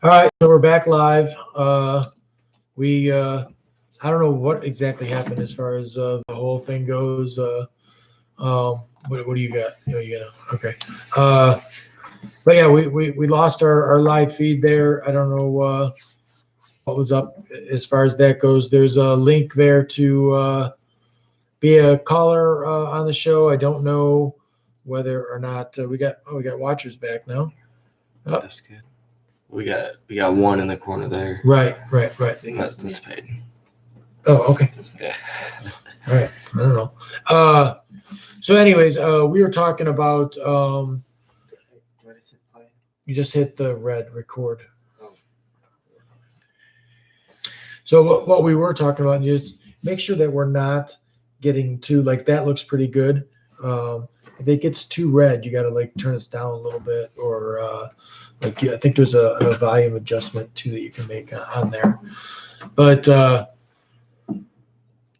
All right, so we're back live. We I don't know what exactly happened as far as the whole thing goes. What do you got? You got okay. But yeah, we lost our live feed there. I don't know what was up as far as that goes. There's a link there to be a caller on the show. I don't know whether or not we got watchers back now. Oh. That's good. We got one in the corner there. Right. That's Peyton. Oh, okay. Yeah. All right. I don't know. So anyways, we were talking about you just hit the red record. So what we were talking about is make sure that we're not getting too like that looks pretty good. If it gets too red, you got to like turn this down a little bit, or I think there's a volume adjustment too that you can make on there. But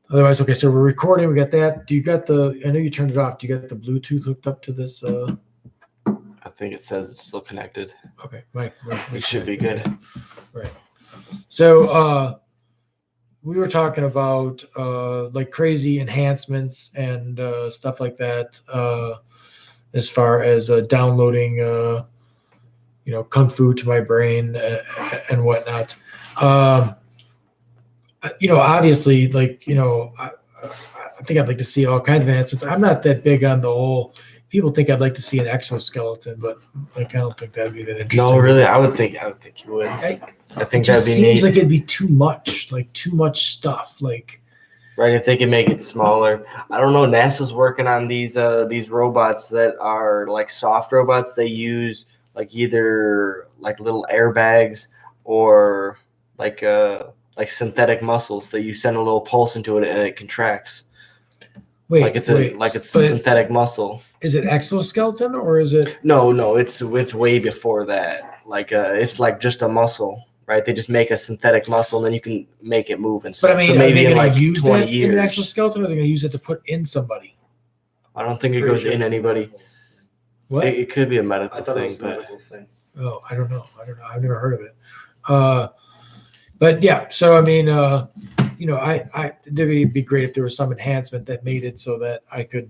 otherwise, okay. So we're recording. We got that. Do you got the? I know you turned it off. Do you got the Bluetooth hooked up to this? I think it says it's still connected. Okay, right. We should be good. Right. So we were talking about like crazy enhancements and stuff like that as far as downloading kung fu to my brain and whatnot. Obviously, like, I think I'd like to see all kinds of enhancements. I'm not that big on the whole. People think I'd like to see an exoskeleton, but like I don't think that'd be that interesting. No, really, I would think you would. I think that'd be neat. Seems like it'd be too much stuff. Like, right, if they can make it smaller. I don't know. NASA's working on these robots that are like soft robots. They use like either like little airbags or like synthetic muscles that you send a little pulse into it and it contracts. It's a synthetic muscle. Is it exoskeleton or is it? No, it's way before that. Like it's like just a muscle, right? They just make a synthetic muscle and then you can make it move and stuff. But I mean, so maybe in like use 20 years. In an exoskeleton, or are they going to use it to put in somebody? I don't think it goes in anybody. What? It could be a medical thing, Oh, I don't know. I've never heard of it. But yeah, so I mean, it'd be great if there was some enhancement that made it so that I could,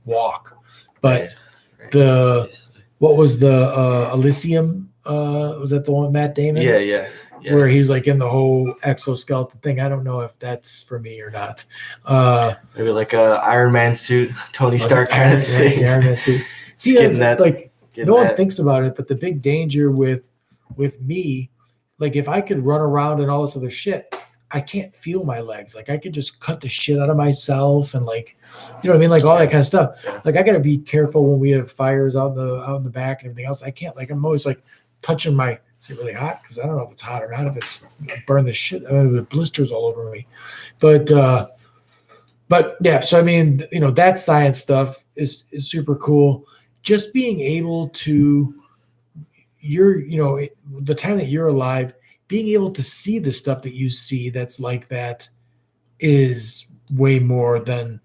walk. But what was the Elysium? Was that the one with Matt Damon? Yeah. Where he's like in the whole exoskeleton thing. I don't know if that's for me or not. Maybe like a Iron Man suit, Tony Stark kind of thing. The Iron Man suit. See, no one thinks about it, but the big danger with me, like if I could run around and all this other shit, I can't feel my legs. Like I could just cut the shit out of myself and like, you know what I mean? Like all that kind of stuff. Yeah. Like I got to be careful when we have fires out in the back and everything else. I can't, like, I'm always like touching my, is it really hot? Cause I don't know if it's hot or not, if it's burn the shit. I mean, the blisters all over me, but yeah. So, I mean, that science stuff is super cool. Just being able to, the time that you're alive, being able to see the stuff that you see that's like that is way more than,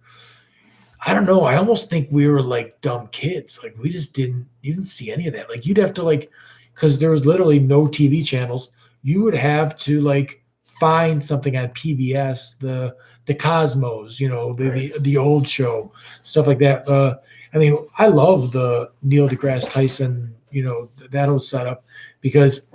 I don't know. I almost think we were like dumb kids. Like you didn't see any of that. Like you'd have to because there was literally no TV channels. You would have to like find something on PBS, the Cosmos, the old show, stuff like that. I mean, I love the Neil deGrasse Tyson, that whole setup because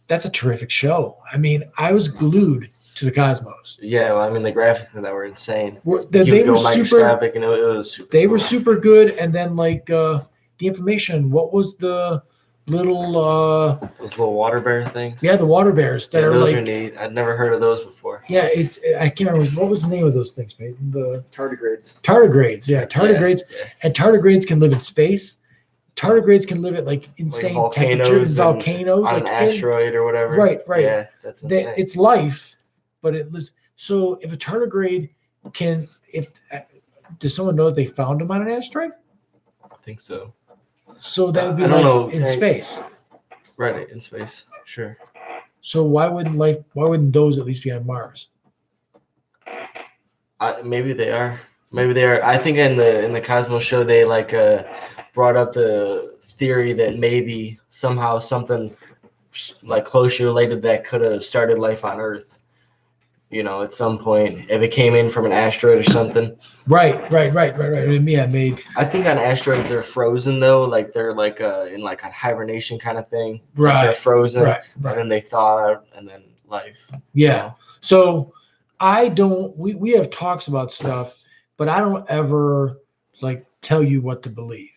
that's a terrific show. I mean, I was glued to the Cosmos. Yeah, well, I mean, the graphics that were insane. They were microscopic, and it was super. They were super good, and then the information. What was the little? Those little water bear things. Yeah, the water bears. Those are neat. I'd never heard of those before. Yeah, I can't remember what was the name of those things, Peyton. The tardigrades. Tardigrades, yeah, tardigrades, and tardigrades can live in space. Tardigrades can live at insane temperatures, volcanoes, on an asteroid or whatever. Right. Yeah, that's insane. It's life, but it lives. So if a tardigrade does someone know that they found them on an asteroid? I think so. So that would be in space. Right, in space, sure. So why wouldn't those at least be on Mars? Maybe they are. I think in the Cosmos show they brought up the theory that maybe somehow something like closely related that could have started life on Earth. At some point, if it came in from an asteroid or something. Right. Yeah, maybe. I think on asteroids they're frozen though, like they're like in like a hibernation kind of thing. Right. Like they're frozen, right. And then they thaw out, and then life. Yeah. So I don't. We have talks about stuff, but I don't ever like tell you what to believe.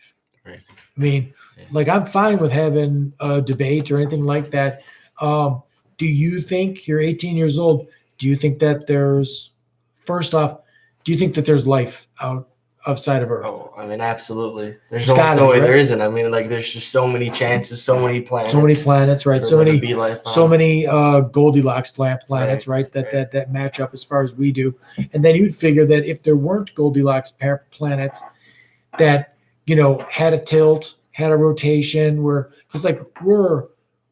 Right. I mean, like I'm fine with having a debate or anything like that. Do you think you're 18 years old? Do you think that first off, do you think that there's life outside of Earth? Oh, I mean, absolutely. There's almost no way there isn't. I mean, like there's just so many chances, so many planets. Right? So many Goldilocks planets, right? That match up as far as we do. And then you'd figure that if there weren't Goldilocks planets that had a tilt, had a rotation, because like we're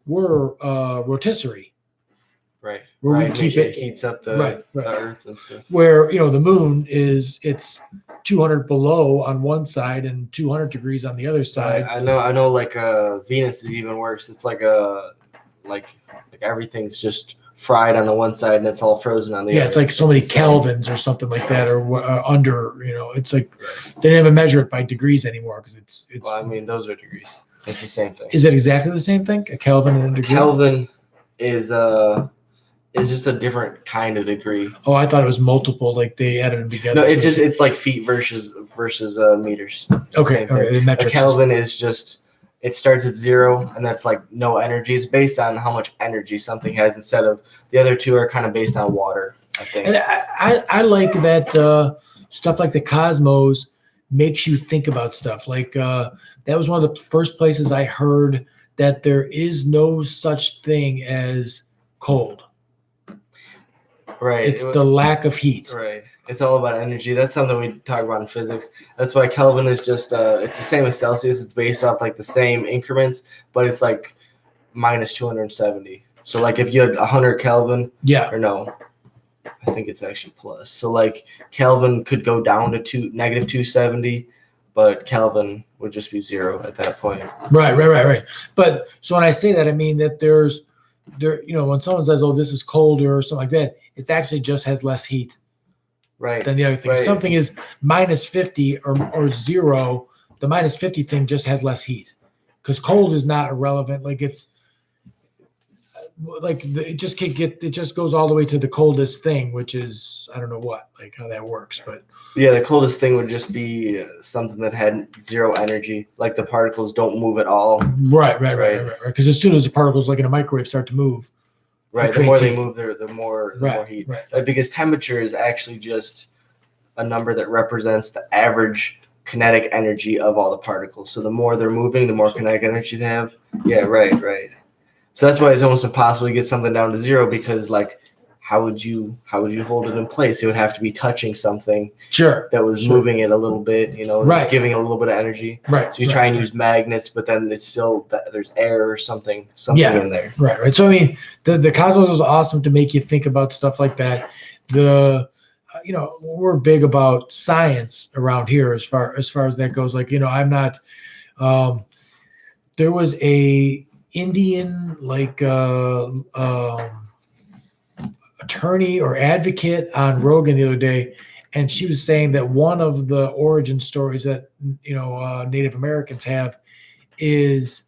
rotisserie. Right. Where we keep it heats up the Earth and stuff. Where the moon it's 200 below on one side and 200 degrees on the other side. I know. Like Venus is even worse. It's like like everything's just fried on the one side and it's all frozen on the other. Yeah, it's like so many kelvins or something like that, or under. It's like they don't even measure it by degrees anymore because it's. Well, I mean, those are degrees. It's the same thing. Is it exactly the same thing? A kelvin and a degree. Kelvin is just a different kind of degree. Oh, I thought it was multiple, like they added them together. No, it's like feet versus meters. Okay. A Kelvin is just, it starts at 0 and that's like no energy. It's based on how much energy something has instead of the other two are kind of based on water, I think. And I like that stuff like the cosmos makes you think about stuff. Like that was one of the first places I heard that there is no such thing as cold. Right. It's the lack of heat. Right. It's all about energy. That's something we talk about in physics. That's why Kelvin is just it's the same as Celsius. It's based off like the same increments, but it's like minus 270. So like if you had 100 Kelvin, or no, I think it's actually plus. So like Kelvin could go down to negative 270, but Kelvin would just be 0 at that point. Right. But so when I say that, I mean that when someone says, "Oh, this is colder" or something like that, it actually just has less heat, than the other thing. Right. If something is minus 50 or 0, the minus 50 thing just has less heat, because cold is not irrelevant. Like it's like it just goes all the way to the coldest thing, which is I don't know like how that works, but yeah, the coldest thing would just be something that had 0 energy, like the particles don't move at all. Right. Because as soon as the particles, like in a microwave, start to move, right, the more they move, the more heat. Right. Because temperature is actually just a number that represents the average kinetic energy of all the particles. So the more they're moving, the more kinetic energy they have. Yeah, right. So that's why it's almost impossible to get something down to 0, because like how would you hold it in place? It would have to be touching something that was moving it a little bit, it's giving it a little bit of energy. Right. So you try and use magnets, but then it's still there's air or something in there. Right. So I mean, the cosmos is awesome to make you think about stuff like that. We're big about science around here as far as that goes. Like, I'm not. There was a Indian attorney or advocate on Rogan the other day, and she was saying that one of the origin stories that Native Americans have is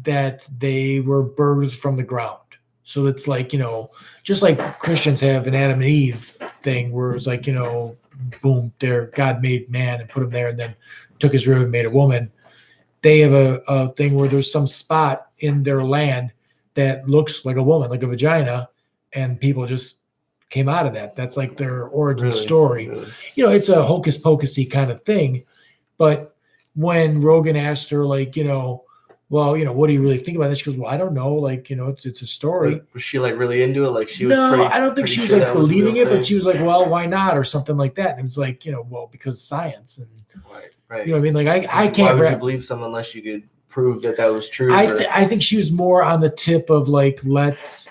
that they were birthed from the ground. So it's like, just like Christians have an Adam and Eve thing where it's like, boom, God made man and put him there and then took his rib and made a woman. They have a thing where there's some spot in their land that looks like a woman, like a vagina, and people just came out of that. That's like their origin story. Really? It's a hocus pocusy kind of thing. But when Rogan asked her, like, well, what do you really think about this? She goes, well, I don't know. Like, it's a story. Was she like really into it? Like she was I don't think she was like believing it, but she was like, well, why not? Or something like that. And it was like, well, because science and right. You know what I mean? Like I can't. Why would you believe someone unless you could prove that was true? I think she was more on the tip of like, let's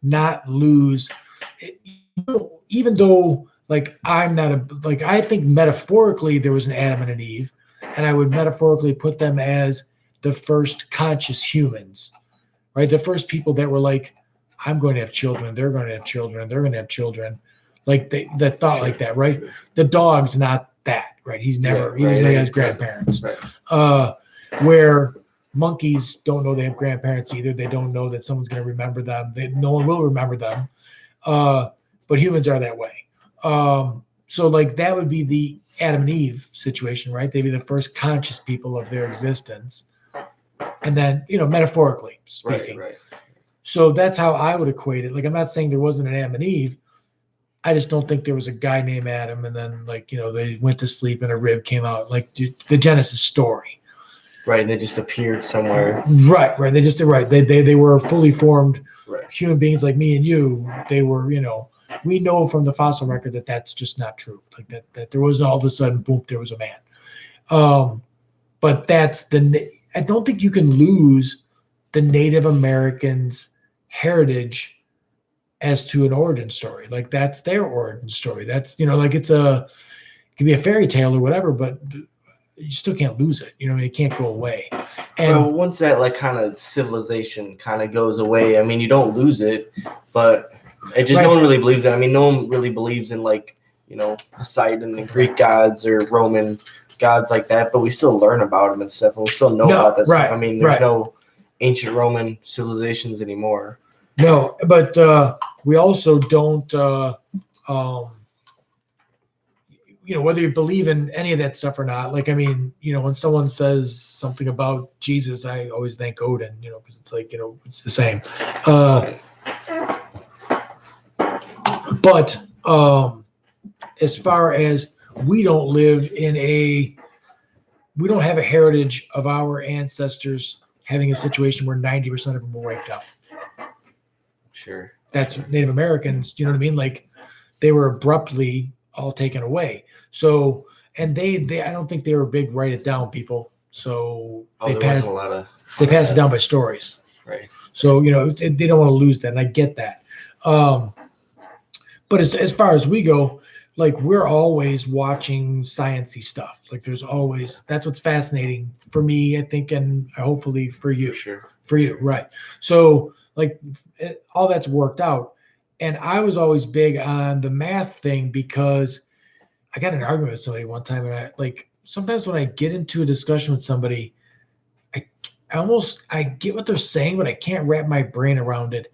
not lose. Even though like I'm not I think metaphorically there was an Adam and an Eve, and I would metaphorically put them as the first conscious humans, right? The first people that were like, I'm going to have children, they're going to have children, they're going to have children. Like that thought like that, right? Sure. The dog's not that, right? He never has grandparents. Right. Where monkeys don't know they have grandparents either. They don't know that someone's going to remember them. No one will remember them. But humans are that way. So like that would be the Adam and Eve situation, right? They'd be the first conscious people of their existence. And then, metaphorically speaking. Right. So that's how I would equate it. Like, I'm not saying there wasn't an Adam and Eve. I just don't think there was a guy named Adam, and then they went to sleep and a rib came out, like the Genesis story. Right, they just appeared somewhere. Right. They just They were fully formed human beings like me and you. They were, we know from the fossil record that that's just not true. Like that there wasn't all of a sudden, boom, there was a man. But I don't think you can lose the Native Americans' heritage as to an origin story. Like that's their origin story. That's, like it could be a fairy tale or whatever, but you still can't lose it. It can't go away. And once that like kind of civilization kind of goes away, I mean, you don't lose it, but it just no one really believes it. I mean, no one really believes in like, Poseidon and Greek gods or Roman gods like that, but we still learn about them and stuff, and we still know about that stuff. I mean, there's no ancient Roman civilizations anymore. No, but we also don't, whether you believe in any of that stuff or not. Like, I mean, when someone says something about Jesus, I always thank Odin, because it's like, it's the same. But as far as we don't have a heritage of our ancestors having a situation where 90% of them were wiped out. Sure. That's Native Americans, you know what I mean? Like they were abruptly all taken away. So, and they I don't think they were big write it down people. So they passed it down by stories. Right. So, they don't want to lose that. And I get that. But as far as we go, like we're always watching sciencey stuff. Like that's what's fascinating for me, I think, and hopefully for you. Sure. For you, right. So like all that's worked out. And I was always big on the math thing because I got in an argument with somebody one time, and sometimes when I get into a discussion with somebody, I get what they're saying, but I can't wrap my brain around it.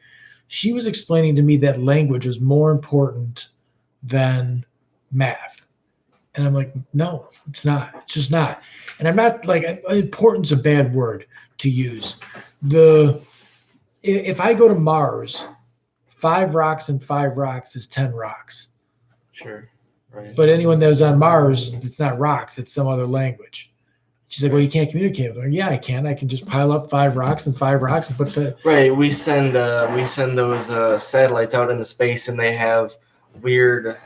She was explaining to me that language was more important than math. And I'm like, no, it's not. It's just not. And I'm not like, important's a bad word to use. If I go to Mars, 5 rocks and 5 rocks is 10 rocks. Sure. Right. But anyone that was on Mars, it's not rocks, it's some other language. She's like, well, you can't communicate with her. Yeah, I can. I can just pile up 5 rocks and 5 rocks and put the right. We send those satellites out into space, and they have weird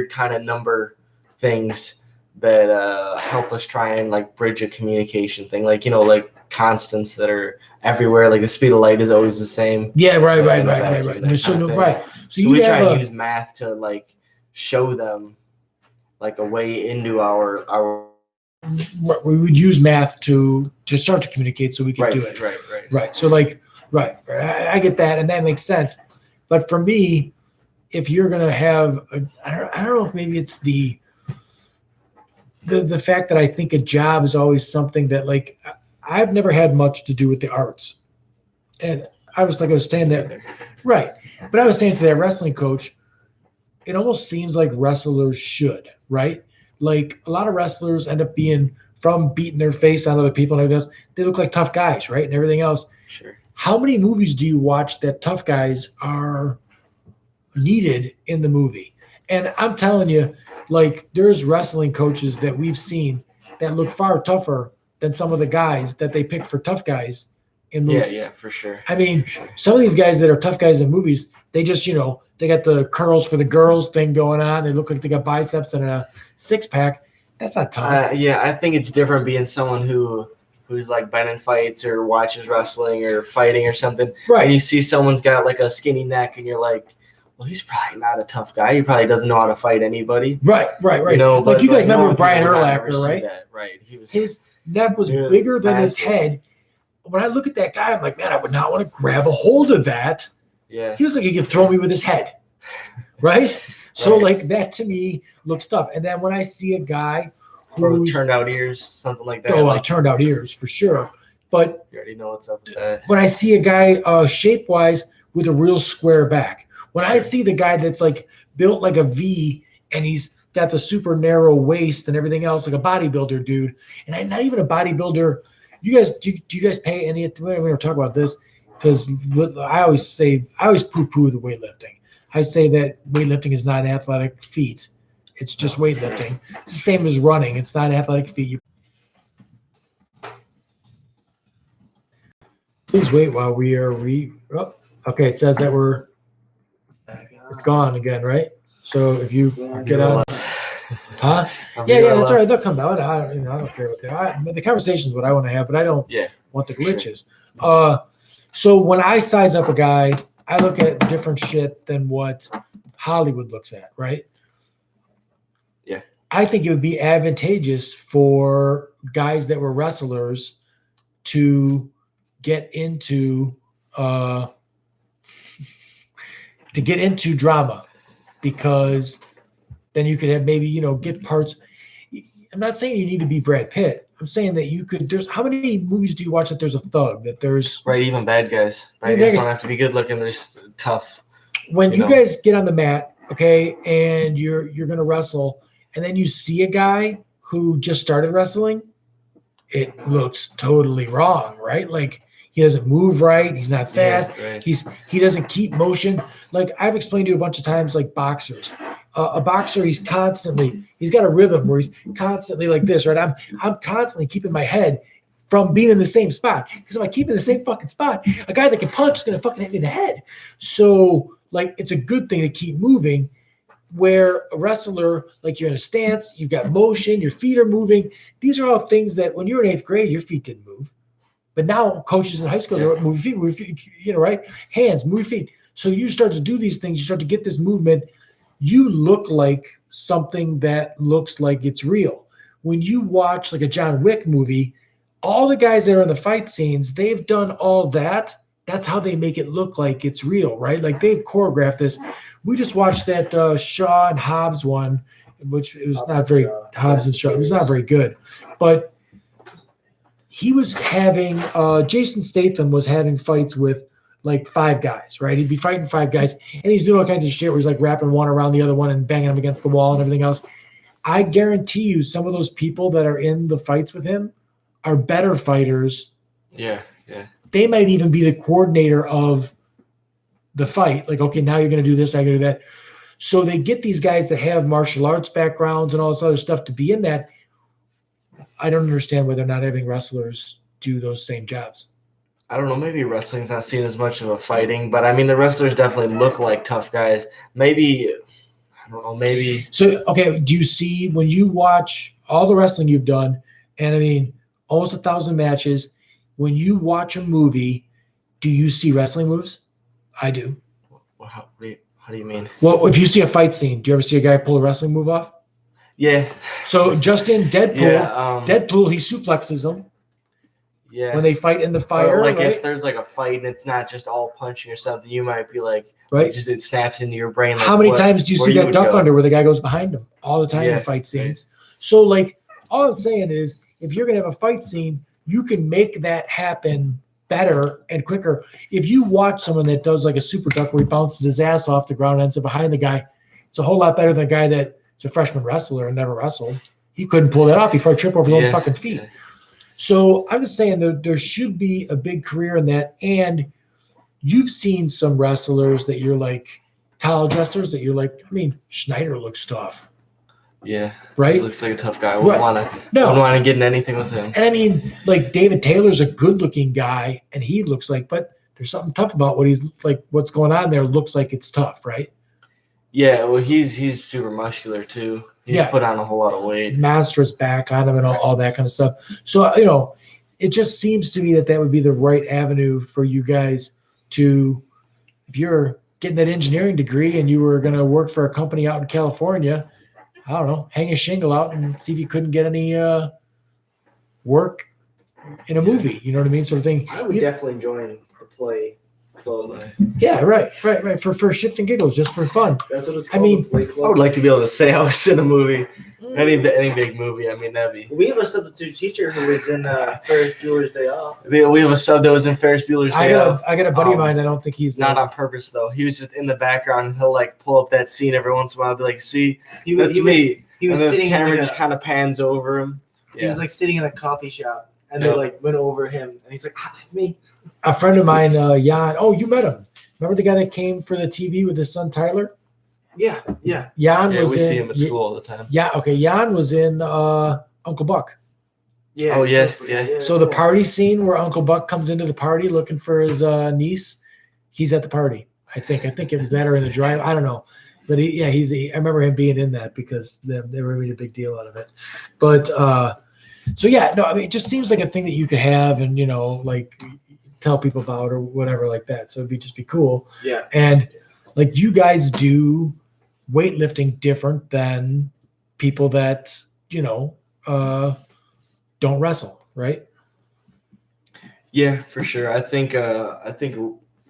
kind of number things that help us try and like bridge a communication thing, like like constants that are everywhere. Like the speed of light is always the same. Yeah, right. So we try and use math to like show them like a way into our. We would use math to start to communicate so we could do it. Right. So I get that, and that makes sense. But for me, if you're gonna have, I don't know if maybe it's the fact that I think a job is always something that like I've never had much to do with the arts, and I was saying that, right? But I was saying to that wrestling coach, it almost seems like wrestlers should, right? Like a lot of wrestlers end up being from beating their face on other people and everything else. They look like tough guys, right? And everything else. Sure. How many movies do you watch that tough guys are needed in the movie? And I'm telling you, like there's wrestling coaches that we've seen that look far tougher than some of the guys that they pick for tough guys in movies. Yeah, for sure. I mean, some of these guys that are tough guys in movies, they just, they got the curls for the girls thing going on. They look like they got biceps and a 6-pack. That's not tough. Yeah, I think it's different being someone who's like been in fights or watches wrestling or fighting or something. Right. And you see someone's got like a skinny neck and you're like, well, he's probably not a tough guy. He probably doesn't know how to fight anybody. Right. Like you guys remember Brian Urlacher, right? Right. His neck was bigger than his head. when I look at that guy, I'm like, man, I would not want to grab a hold of that. Yeah. He looks like he could throw me with his head, right? So like that to me looks tough. And then when I see a guy Or with who's turned out ears, something like that. turned out ears for sure. But you already know what's up with that. when I see a guy shape wise with a real square back, when I see the guy that's like built like a V and he's got the super narrow waist and everything else, like a bodybuilder dude, and I'm not even a bodybuilder. You guys, do you guys pay any? We're going to talk about this because I always poo-poo the weightlifting. I say that weightlifting is not an athletic feat. It's just weightlifting. It's the same as running. It's not an athletic feat. Please wait while we are okay, it says that it's gone again, right? So if you get on, huh? Yeah, that's all right. They'll come out. I don't care what they are. The conversation is what I want to have, but I don't want the glitches. Sure. So when I size up a guy, I look at different shit than what Hollywood looks at, right? Yeah. I think it would be advantageous for guys that were wrestlers to get into drama, because then you could have maybe, get parts. I'm not saying you need to be Brad Pitt. I'm saying that you could. How many movies do you watch that there's a thug, that there's right? Even bad guys. Bad guys don't have to be good looking. They're just tough. When you guys get on the mat, okay, and you're gonna wrestle, and then you see a guy who just started wrestling, it looks totally wrong, right? Like he doesn't move right. He's not fast. Yeah, right. He doesn't keep motion. Like I've explained to you a bunch of times, like boxers. A boxer, he's got a rhythm where he's constantly like this, right? I'm constantly keeping my head from being in the same spot, because if I keep in the same fucking spot, a guy that can punch is gonna fucking hit me in the head. So like it's a good thing to keep moving. Where a wrestler, like you're in a stance, you've got motion, your feet are moving. These are all things that when you're in 8th grade, your feet didn't move. But now coaches in high school, they're move your feet, right? Hands, move your feet. So you start to do these things, you start to get this movement. You look like something that looks like it's real. When you watch like a John Wick movie, all the guys that are in the fight scenes, they've done all that. That's how they make it look like it's real, right? Like they've choreographed this. We just watched that Shaw and Hobbs one, which it was not very Hobbs and Shaw. It was not very good, but he was having Jason Statham was having fights with like 5 guys, right? He'd be fighting 5 guys, and he's doing all kinds of shit where he's like wrapping one around the other one and banging them against the wall and everything else. I guarantee you some of those people that are in the fights with him are better fighters. Yeah. They might even be the coordinator of the fight. Like, okay, now you're going to do this, now you're going to do that. So they get these guys that have martial arts backgrounds and all this other stuff to be in that. I don't understand why they're not having wrestlers do those same jobs. I don't know. Maybe wrestling's not seen as much of a fighting, but I mean, the wrestlers definitely look like tough guys. Maybe, I don't know, maybe. So, okay, do you see when you watch all the wrestling you've done, and I mean, almost 1,000 matches, when you watch a movie, do you see wrestling moves? I do. Well, how do you mean? Well, if you see a fight scene, do you ever see a guy pull a wrestling move off? Yeah. So just in Deadpool, he suplexes them. Yeah. When they fight in the fire, like right? If there's like a fight and it's not just all punching or something, you might be like, right? It snaps into your brain. Like, how many times do you see that duck under where the guy goes behind him? All the time in fight scenes. Right. So like, all I'm saying is, if you're gonna have a fight scene, you can make that happen better and quicker. If you watch someone that does like a super duck where he bounces his ass off the ground and ends up behind the guy, it's a whole lot better than a guy that's a freshman wrestler and never wrestled. He couldn't pull that off. He'd probably trip over his own fucking feet. Yeah. So I'm just saying there should be a big career in that. And you've seen some wrestlers that you're like, college wrestlers that you're like, I mean, Schneider looks tough. Yeah. Right? He looks like a tough guy. I wouldn't want to get in anything with him. And I mean, like David Taylor's a good looking guy and he looks like, but there's something tough about what he's like, what's going on there looks like it's tough, right? Yeah, well, he's super muscular too. He's put on a whole lot of weight. Monstrous back on him and all that kind of stuff. So, it just seems to me that would be the right avenue for you guys to, if you're getting that engineering degree and you were going to work for a company out in California, I don't know, hang a shingle out and see if you couldn't get any work in a movie. You know what I mean? Sort of thing. I would definitely join the play club. Yeah, right. For shits and giggles, just for fun. That's what it's I called. mean, the play I club. would like to be able to say I was in a movie, any big movie. I mean, that'd be. We have a substitute teacher who was in Ferris Bueller's Day Off. We have a sub that was in Ferris Bueller's Day Off. I got a buddy of mine. I don't think he's Not on purpose though. He was just in the background. He'll like pull up that scene every once in a while. And be like, "See, that's me." He was and sitting. the camera in just kind of pans over him. He was like sitting in a coffee shop, and they like went over him, and he's like, "That's me." A friend of mine, Jan. Oh, you met him. Remember the guy that came for the TV with his son Tyler? Yeah. Jan was we in, see him at school all the time. Yeah, okay. Jan was in Uncle Buck. Yeah. Oh yeah. So the party scene where Uncle Buck comes into the party looking for his niece, he's at the party. I think it was that or in the drive. I don't know. But I remember him being in that because they made a big deal out of it. But so yeah, no, I mean, it just seems like a thing that you could have and, you know, like tell people about or whatever like that. So it'd just be cool. Yeah. And like you guys do weightlifting different than people that, you know, don't wrestle, right? Yeah, for sure. I think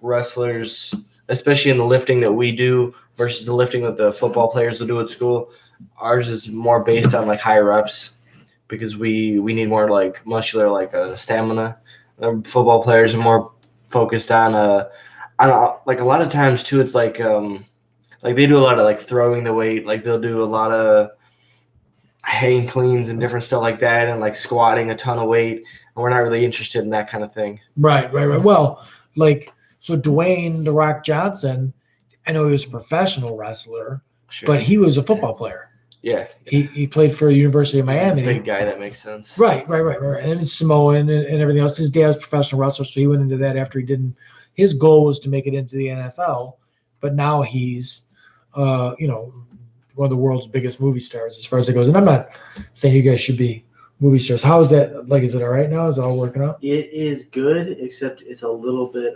wrestlers, especially in the lifting that we do versus the lifting that the football players will do at school, ours is more based on like high reps because we need more like muscular like stamina. Football players are more focused on like a lot of times too. It's like they do a lot of like throwing the weight. Like they'll do a lot of hang cleans and different stuff like that, and like squatting a ton of weight. And we're not really interested in that kind of thing. Right. Well, like so, Dwayne "The Rock" Johnson. I know he was a professional wrestler, Sure. but he was a football player. Yeah. He played for the University of Miami. Big guy, that makes sense. Right. And Samoan and everything else. His dad was a professional wrestler, so he went into that after he didn't. His goal was to make it into the NFL, but now he's, you know, one of the world's biggest movie stars as far as it goes. And I'm not saying you guys should be movie stars. How is that? Like, is it all right now? Is it all working out? It is good, except it's a little bit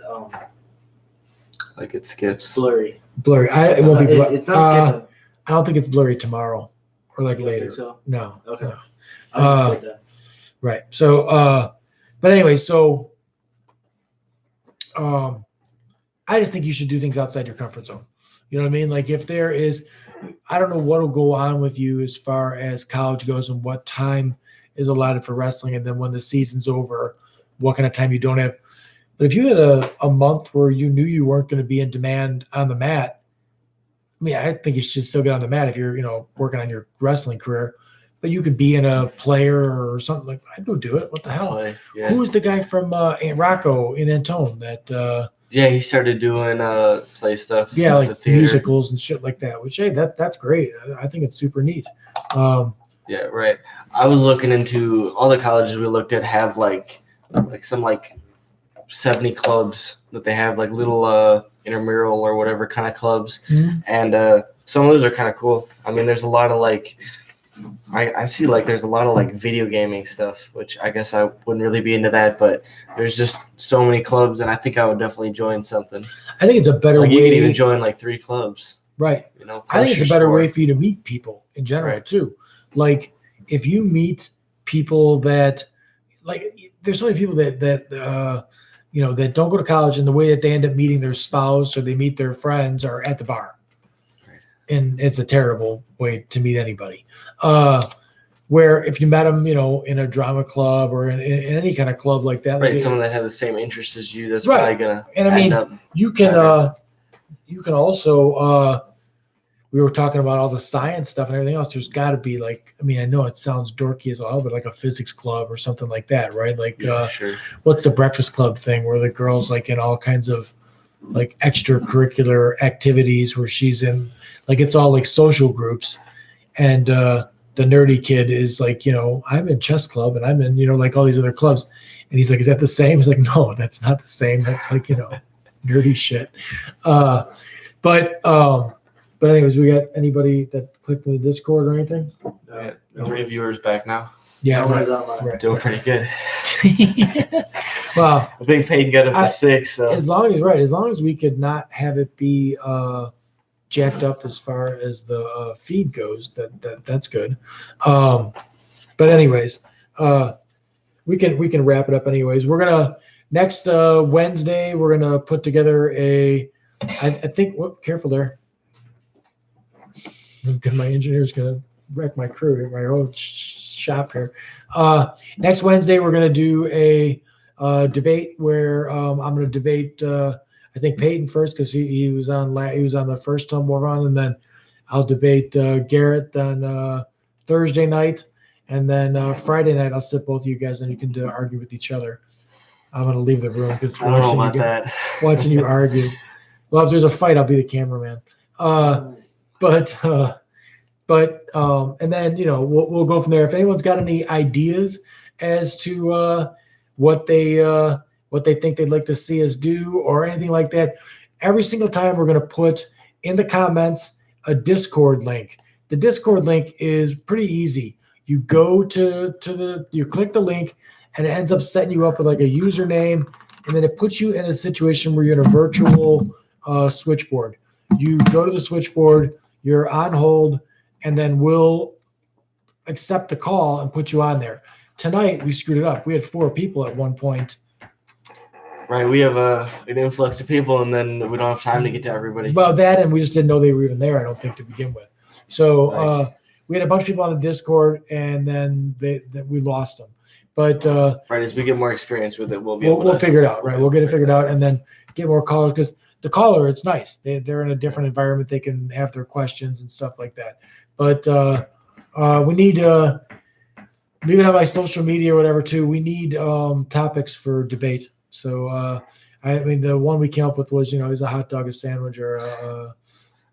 Like it skips. blurry. Blurry. It won't be blurry. It's not skipping. I don't think it's blurry tomorrow or like You don't later. think so? No. Okay. No. I understood that. Right. So, but anyway, so, I just think you should do things outside your comfort zone. You know what I mean? Like if there is, I don't know what will go on with you as far as college goes and what time is allotted for wrestling. And then when the season's over, what kind of time you don't have. But if you had a month where you knew you weren't going to be in demand on the mat, I mean, I think you should still get on the mat if you're, you know, working on your wrestling career. But you could be in a player or something like I'd go do it. What the hell? Yeah. Who was the guy from Rocco in Antone that Yeah, he started doing play stuff. yeah, at like the theater. musicals and shit like that, which hey, that's great. I think it's super neat. Yeah, right. I was looking into all the colleges we looked at have like some like 70 clubs that they have, like little intramural or whatever kind of clubs. Mhm. And some of those are kind of cool. I mean, there's a lot of like I see like there's a lot of like video gaming stuff, which I guess I wouldn't really be into that, but there's just so many clubs, and I think I would definitely join something. I think it's a better Like way. you can even join like 3 clubs, Right. you know. I think plus it's a your better sport. way for you to meet people in general Right. too. Like if you meet people that like there's so many people that you know that don't go to college, and the way that they end up meeting their spouse or they meet their friends are at the bar. Right. And it's a terrible way to meet anybody. Where if you met them, you know, in a drama club or in any kind of club like that, Right, like, someone that had the same interests as you, that's Right. probably gonna and I mean, end up. you can also we were talking about all the science stuff and everything else. There's got to be like, I mean, I know it sounds dorky as all, but like a physics club or something like that, right? Like, Yeah, sure. what's the Breakfast Club thing where the girl's like in all kinds of like extracurricular activities where she's in, like, it's all like social groups, and the nerdy kid is like, you know, I'm in chess club and I'm in, you know, like all these other clubs, and he's like, is that the same? He's like, no, that's not the same. That's like, you know, nerdy shit. But anyways, we got anybody that clicked in the Discord or anything? Yeah, 3 viewers back now. Yeah, No right. one's online. Right. Doing pretty good. Well, I think Peyton got up I- to 6. So as long as we could not have it be jacked up as far as the feed goes, that's good. But anyways, we can wrap it up anyways. We're gonna next Wednesday. We're gonna put together I think. Whoop, careful there. Because my engineer's gonna wreck my crew here, my whole shop here. Next Wednesday, we're gonna do a debate where I'm gonna debate. I think Peyton first because he was on the first tumble run, and then I'll debate Garrett on Thursday night, and then Friday night I'll sit both of you guys and you can argue with each other. I'm gonna leave the room because I don't know about that. Watching you argue. Well, if there's a fight, I'll be the cameraman. But and then we'll go from there. If anyone's got any ideas as to what they think they'd like to see us do or anything like that, every single time we're going to put in the comments a Discord link. The Discord link is pretty easy. You go you click the link and it ends up setting you up with like a username, and then it puts you in a situation where you're in a virtual switchboard. You go to the switchboard, you're on hold, and then we'll accept the call and put you on there. Tonight, we screwed it up. We had 4 people at one point. Right, we have an influx of people, and then we don't have time to get to everybody. Well, that, and we just didn't know they were even there, I don't think, to begin with. So we had a bunch of people on the Discord, and then we lost them. But right, as we get more experience with it, we'll figure it out. Right, we'll get it figured out, and then get more callers because the caller, it's nice. They're in a different environment. They can have their questions and stuff like that. But we need leave it on my social media or whatever too. We need topics for debate. So I mean, the one we came up with was is a hot dog, a sandwich, or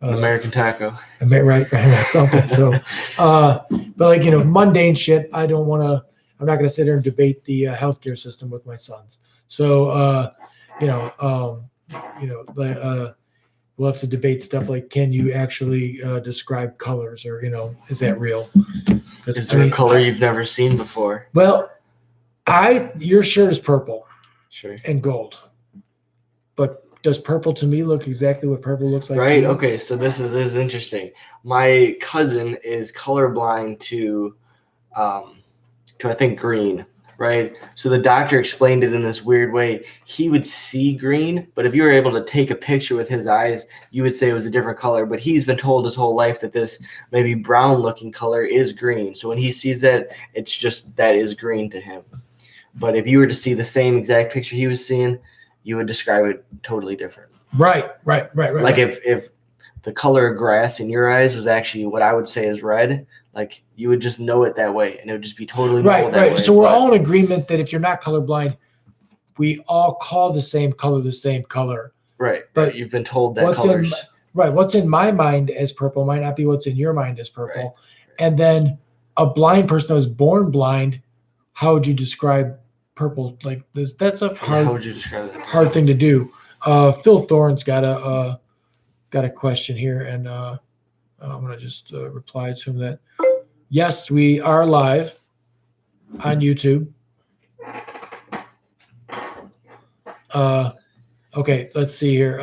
an American taco. Right, something. So, but like mundane shit. I'm not going to sit here and debate the healthcare system with my sons. So we'll have to debate stuff like, can you actually describe colors, or is that real? Is there a color you've never seen before? Well, your shirt is purple, sure, and gold, but does purple to me look exactly what purple looks like? Right. Okay. So this is interesting. My cousin is colorblind to I think green. Right. So the doctor explained it in this weird way. He would see green, but if you were able to take a picture with his eyes, you would say it was a different color. But he's been told his whole life that this maybe brown looking color is green. So when he sees that, it's just that is green to him. But if you were to see the same exact picture he was seeing, you would describe it totally different. Right. Like if the color of grass in your eyes was actually what I would say is red, like you would just know it that way, and it would just be totally normal that way. So we're all in agreement that if you're not colorblind, we all call the same color. Right. But you've been told that colors. What's in my mind as purple might not be what's in your mind as purple. Right. And then a blind person that was born blind, how would you describe purple like this? That's a How would you describe that? Hard thing to do. Phil Thorne's got a question here, and I'm gonna just reply to him that yes, we are live on YouTube. Okay, let's see here.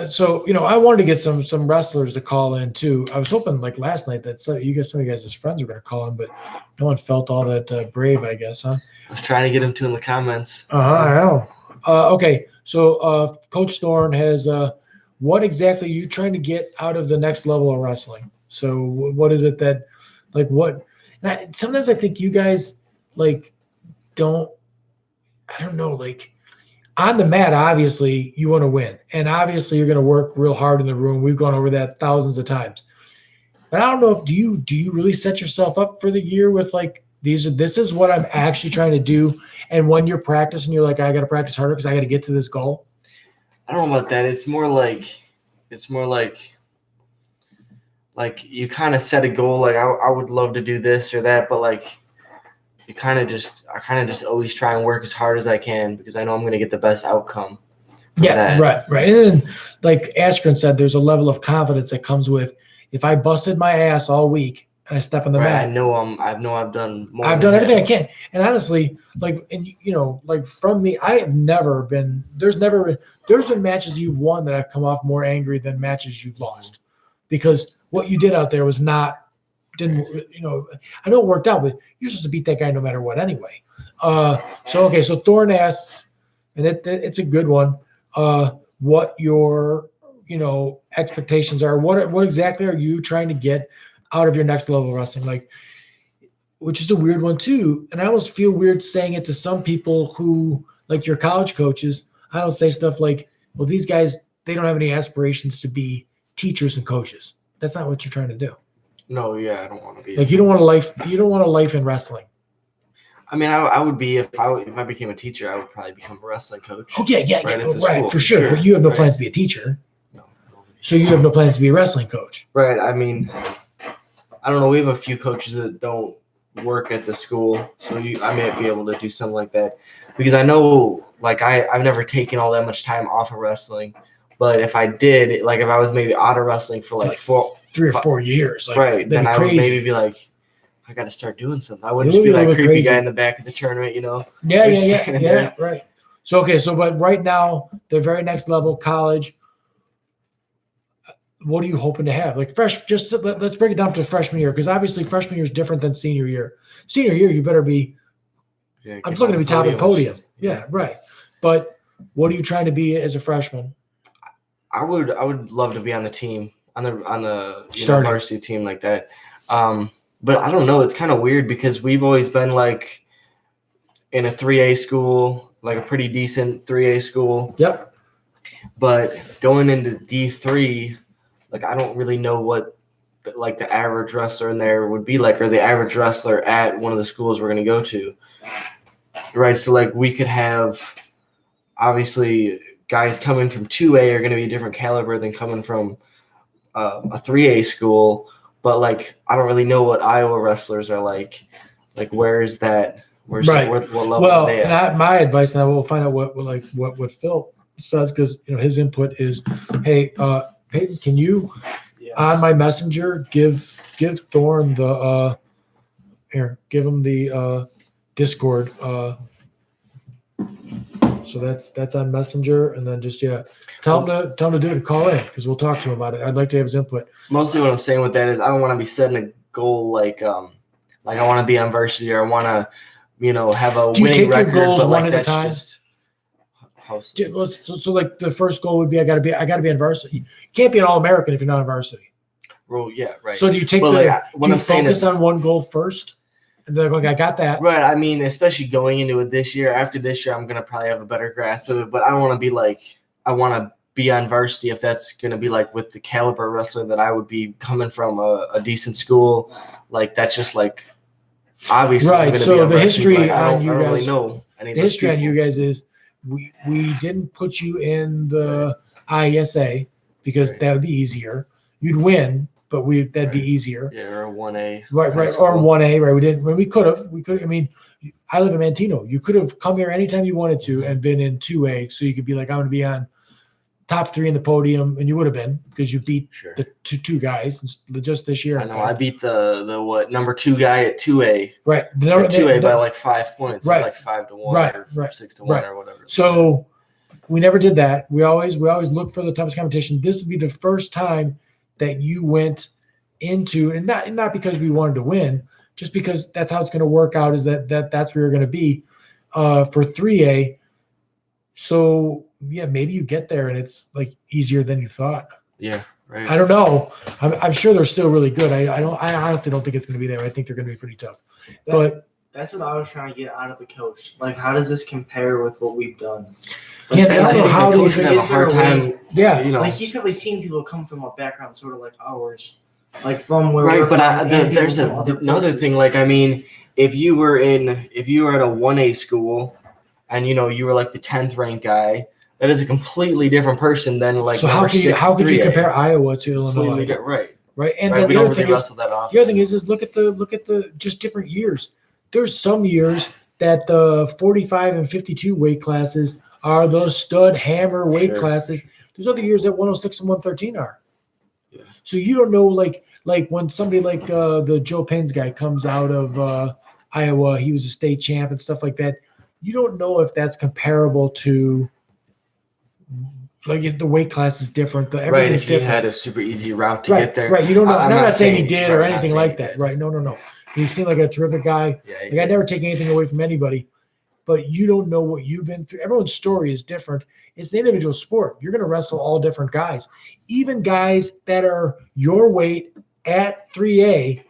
So I wanted to get some wrestlers to call in too. I was hoping like last night that some of you guys' friends were going to call in, but no one felt all that brave, I guess, huh? I was trying to get him to in the comments. I know. Okay, so Coach Thorne has what exactly are you trying to get out of the next level of wrestling? So what is it that, like, what? And sometimes I think you guys like don't. I don't know, like. On the mat, obviously, you want to win. And obviously, you're going to work real hard in the room. We've gone over that thousands of times. But I don't know, do you really set yourself up for the year with, like, this is what I'm actually trying to do? And when you're practicing, you're like, I got to practice harder because I got to get to this goal? I don't know about that. It's more like you kind of set a goal. Like, I would love to do this or that, but, like, I kind of just always try and work as hard as I can because I know I'm going to get the best outcome. Yeah, right. And then, like Askren said, there's a level of confidence that comes with if I busted my ass all week and I step on the mat. I know I've done more. I've done everything I can. And honestly, like from me, I have never been. There's been matches you've won that I've come off more angry than matches you've lost, because what you did out there was not didn't, I know it worked out, but you're supposed to beat that guy no matter what anyway. So Thorne asks, and it's a good one, what your, expectations are. What exactly are you trying to get out of your next level of wrestling? Like, which is a weird one too. And I almost feel weird saying it to some people who, like your college coaches. I don't say stuff like, well, these guys, they don't have any aspirations to be teachers and coaches. That's not what you're trying to do. No, yeah, I don't want to be. Like, you don't want a life in wrestling. I mean, I would be if I became a teacher, I would probably become a wrestling coach. Oh, yeah, right, for sure. But you have no plans to be a teacher. No. So you have no plans to be a wrestling coach. Right. I mean, I don't know. We have a few coaches that don't work at the school, so I might be able to do something like that, because I know, like, I've never taken all that much time off of wrestling, but if I did, like, if I was maybe out of wrestling for like 3 or 4 years, like, right, then I would maybe be like, I got to start doing something. I wouldn't just be like creepy crazy guy in the back of the tournament, Yeah, right. So but right now, the very next level, college. What are you hoping to have? Like, let's break it down to freshman year, because obviously freshman year is different than senior year. Senior year, you better be. Yeah, I'm looking to be top of the podium. Yeah, right. But what are you trying to be as a freshman? I would love to be on the team, on the varsity team like that. But I don't know. It's kind of weird because we've always been like in a 3A school, like a pretty decent 3A school. Yep. But going into D3. Like, I don't really know what, the average wrestler in there would be like, or the average wrestler at one of the schools we're going to go to. Right? So, like, we could have, obviously, guys coming from 2A are going to be a different caliber than coming from a 3A school. But, like, I don't really know what Iowa wrestlers are like. Like, where's that? What level are they at? And my advice, and I will find out what Phil says, because his input is, hey, Peyton, can you on my messenger give Thorne the give him the Discord. So that's on Messenger, and then just tell him to do it, call in, because we'll talk to him about it. I'd like to have his input. Mostly what I'm saying with that is I don't want to be setting a goal like I want to be on varsity, or I want to have a winning record. Your goals but one like at a time? So like the first goal would be I got to be on varsity. You can't be an All-American if you're not on varsity. Well, yeah, right. So do you take focus on one goal first? And they're like, I got that. Right. I mean, especially going into it this year. After this year, I'm going to probably have a better grasp of it. But I don't want to be like, I want to be on varsity if that's going to be like with the caliber wrestler that I would be coming from a decent school. Like, that's just like, obviously. Right. So the history on you guys. I don't really know any of the history on you guys is we didn't put you in the ISA because that would be easier. You'd win. But that'd be easier. Yeah, or a 1A. Right, or 1A, right? We didn't. When we could have. I mean, I live in Mantino. You could have come here anytime you wanted to and been in 2A, so you could be like, I'm going to be on top 3 in the podium, and you would have been because you beat the two guys just this year. I know. I beat the number 2 guy at 2A. Right. The 2A by like 5 points. Right. It was like 5-1 or 6-1 or whatever. So we never did that. We always look for the toughest competition. This would be the first time that you went into, and not because we wanted to win, just because that's how it's going to work out, is that's where you're going to be for 3A. So yeah, maybe you get there and it's like easier than you thought. Yeah, right. I don't know. I'm sure they're still really good. I honestly don't think it's going to be there. I think they're going to be pretty tough. But that's what I was trying to get out of the coach. Like, how does this compare with what we've done? Like, I don't know how he's have a hard time. Yeah, like he's probably seen people come from a background sort of like ours, like from where. Right, but there's another thing. Like, I mean, if you were at a 1A school, and you were like the 10th ranked guy, that is a completely different person than like. So how could you compare Iowa to Illinois? Right, and then the other thing is look at the just different years. There's some years that the 45 and 52 weight classes are those stud hammer weight classes. There's other years that 106 and 113 are. Yeah. So you don't know, like when somebody like the Joe Penn's guy comes out of Iowa, he was a state champ and stuff like that. You don't know if that's comparable to Like the weight class is different. Right, Everything's if he different. had a super easy route to Right, get there. right. You don't know. I'm I'm not saying he did or right, not anything saying like he that. did. Right. No. He seemed like a terrific guy. Yeah, Like I never take anything away from anybody, but you don't know what you've been through. Everyone's story is different. It's an individual sport. You're going to wrestle all different guys, even guys that are your weight at 3A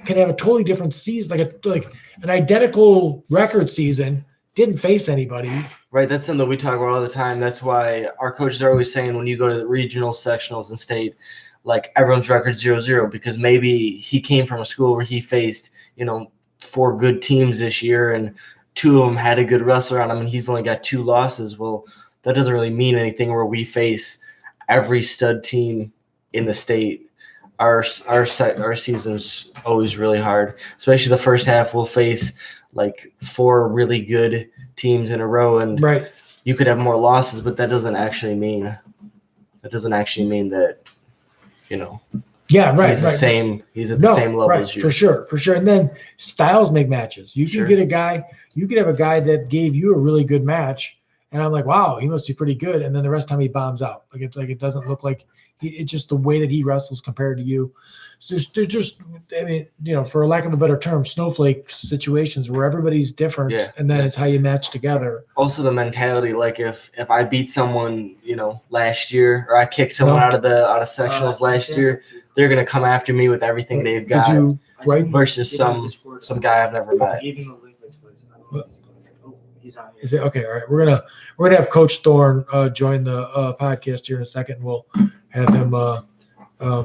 can have a totally different season, like an identical record season. Didn't face anybody. Right, that's something we talk about all the time. That's why our coaches are always saying when you go to the regional sectionals and state, like everyone's record 0-0, because maybe he came from a school where he faced, 4 good teams this year and 2 of them had a good wrestler on him and he's only got 2 losses. Well, that doesn't really mean anything where we face every stud team in the state. Our season's always really hard, especially the first half. We'll face like 4 really good teams in a row, and Right. you could have more losses, but that doesn't actually mean that Yeah, right. he's the right. same. He's at the same level right, as you. for sure. And then styles make matches. You can Sure. get a guy. You could have a guy that gave you a really good match, and I'm like, wow, he must be pretty good. And then the rest of the time he bombs out. It doesn't look like it's just the way that he wrestles compared to you. So there's just, I mean, for lack of a better term, snowflake situations where everybody's different, Yeah. and then it's how you match together. Also, the mentality, like if I beat someone, last year, or I kicked someone out of sectionals last year, they're gonna come after me with everything they've got. Did you right? Versus some guy I've never met. He's on here. Is it okay? All right, we're gonna have Coach Thorne join the podcast here in a second. And we'll have him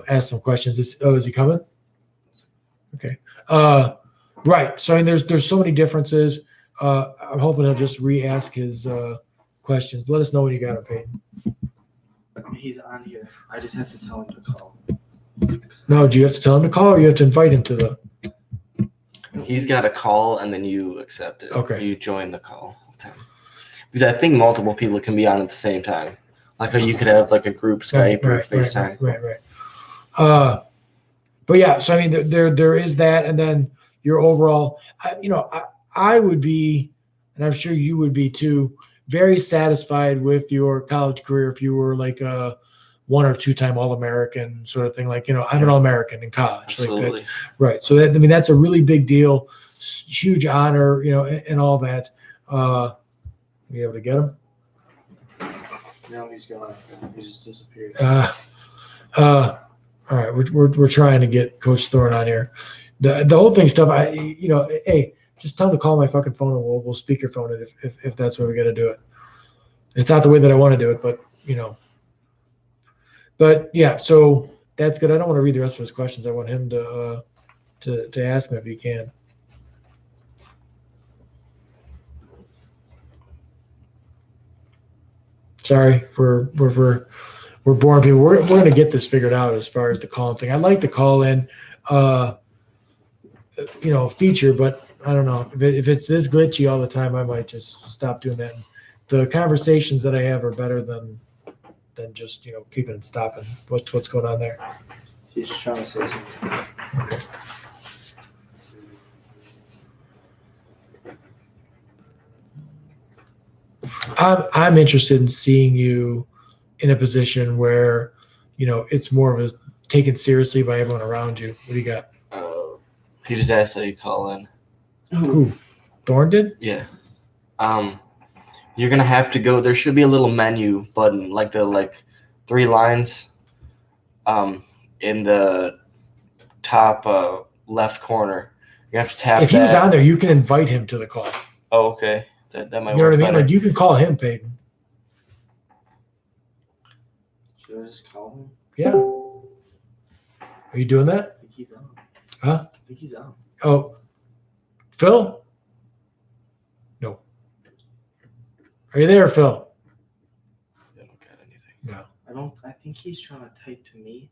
ask some questions. Is he coming? Okay. Right. So I mean, there's so many differences. I'm hoping he'll just re-ask his questions. Let us know when you got him, Peyton. He's on here. I just have to tell him to call. No, do you have to tell him to call, or you have to invite him to the? He's got a call, and then you accept it. Okay. You join the call with him. Because I think multiple people can be on at the same time. Like how you could have like a group Skype or FaceTime. Right. But yeah, so I mean, there is that, and then your overall, I would be, and I'm sure you would be too, very satisfied with your college career if you were like a 1 or 2 time All-American sort of thing. Like, I'm an All-American in college. Absolutely. Like that. Right. So that, I mean, that's a really big deal, huge honor, and all that. Be able to get him? No, he's gone. He just disappeared. All right, we're trying to get Coach Thorne on here. The whole thing stuff. Hey, just tell him to call my fucking phone and we'll speakerphone it if that's where we got to do it. It's not the way that I want to do it, but But yeah, so that's good. I don't want to read the rest of his questions. I want him to ask him if he can. Sorry, we're boring people. We're going to get this figured out as far as the calling thing. I'd like to call in, feature, but I don't know if it's this glitchy all the time. I might just stop doing that. The conversations that I have are better than just keeping and stopping. What's going on there? He's trying to say something. Okay. I'm interested in seeing you in a position where, it's more of a taken seriously by everyone around you. What do you got? He just asked that you call in. Who? Thorne did? Yeah. You're gonna have to go. There should be a little menu button, like the 3 lines, in the top left corner. You have to tap. If he was on there, you can invite him to the call. Oh, okay. That might You know what I work mean? better. Like you can call him, Peyton. Should I just call him? Yeah. Are you doing that? I think he's on. Huh? I think he's on. Oh, Phil? No. Are you there, Phil? I don't get anything. No. I think he's trying to type to me.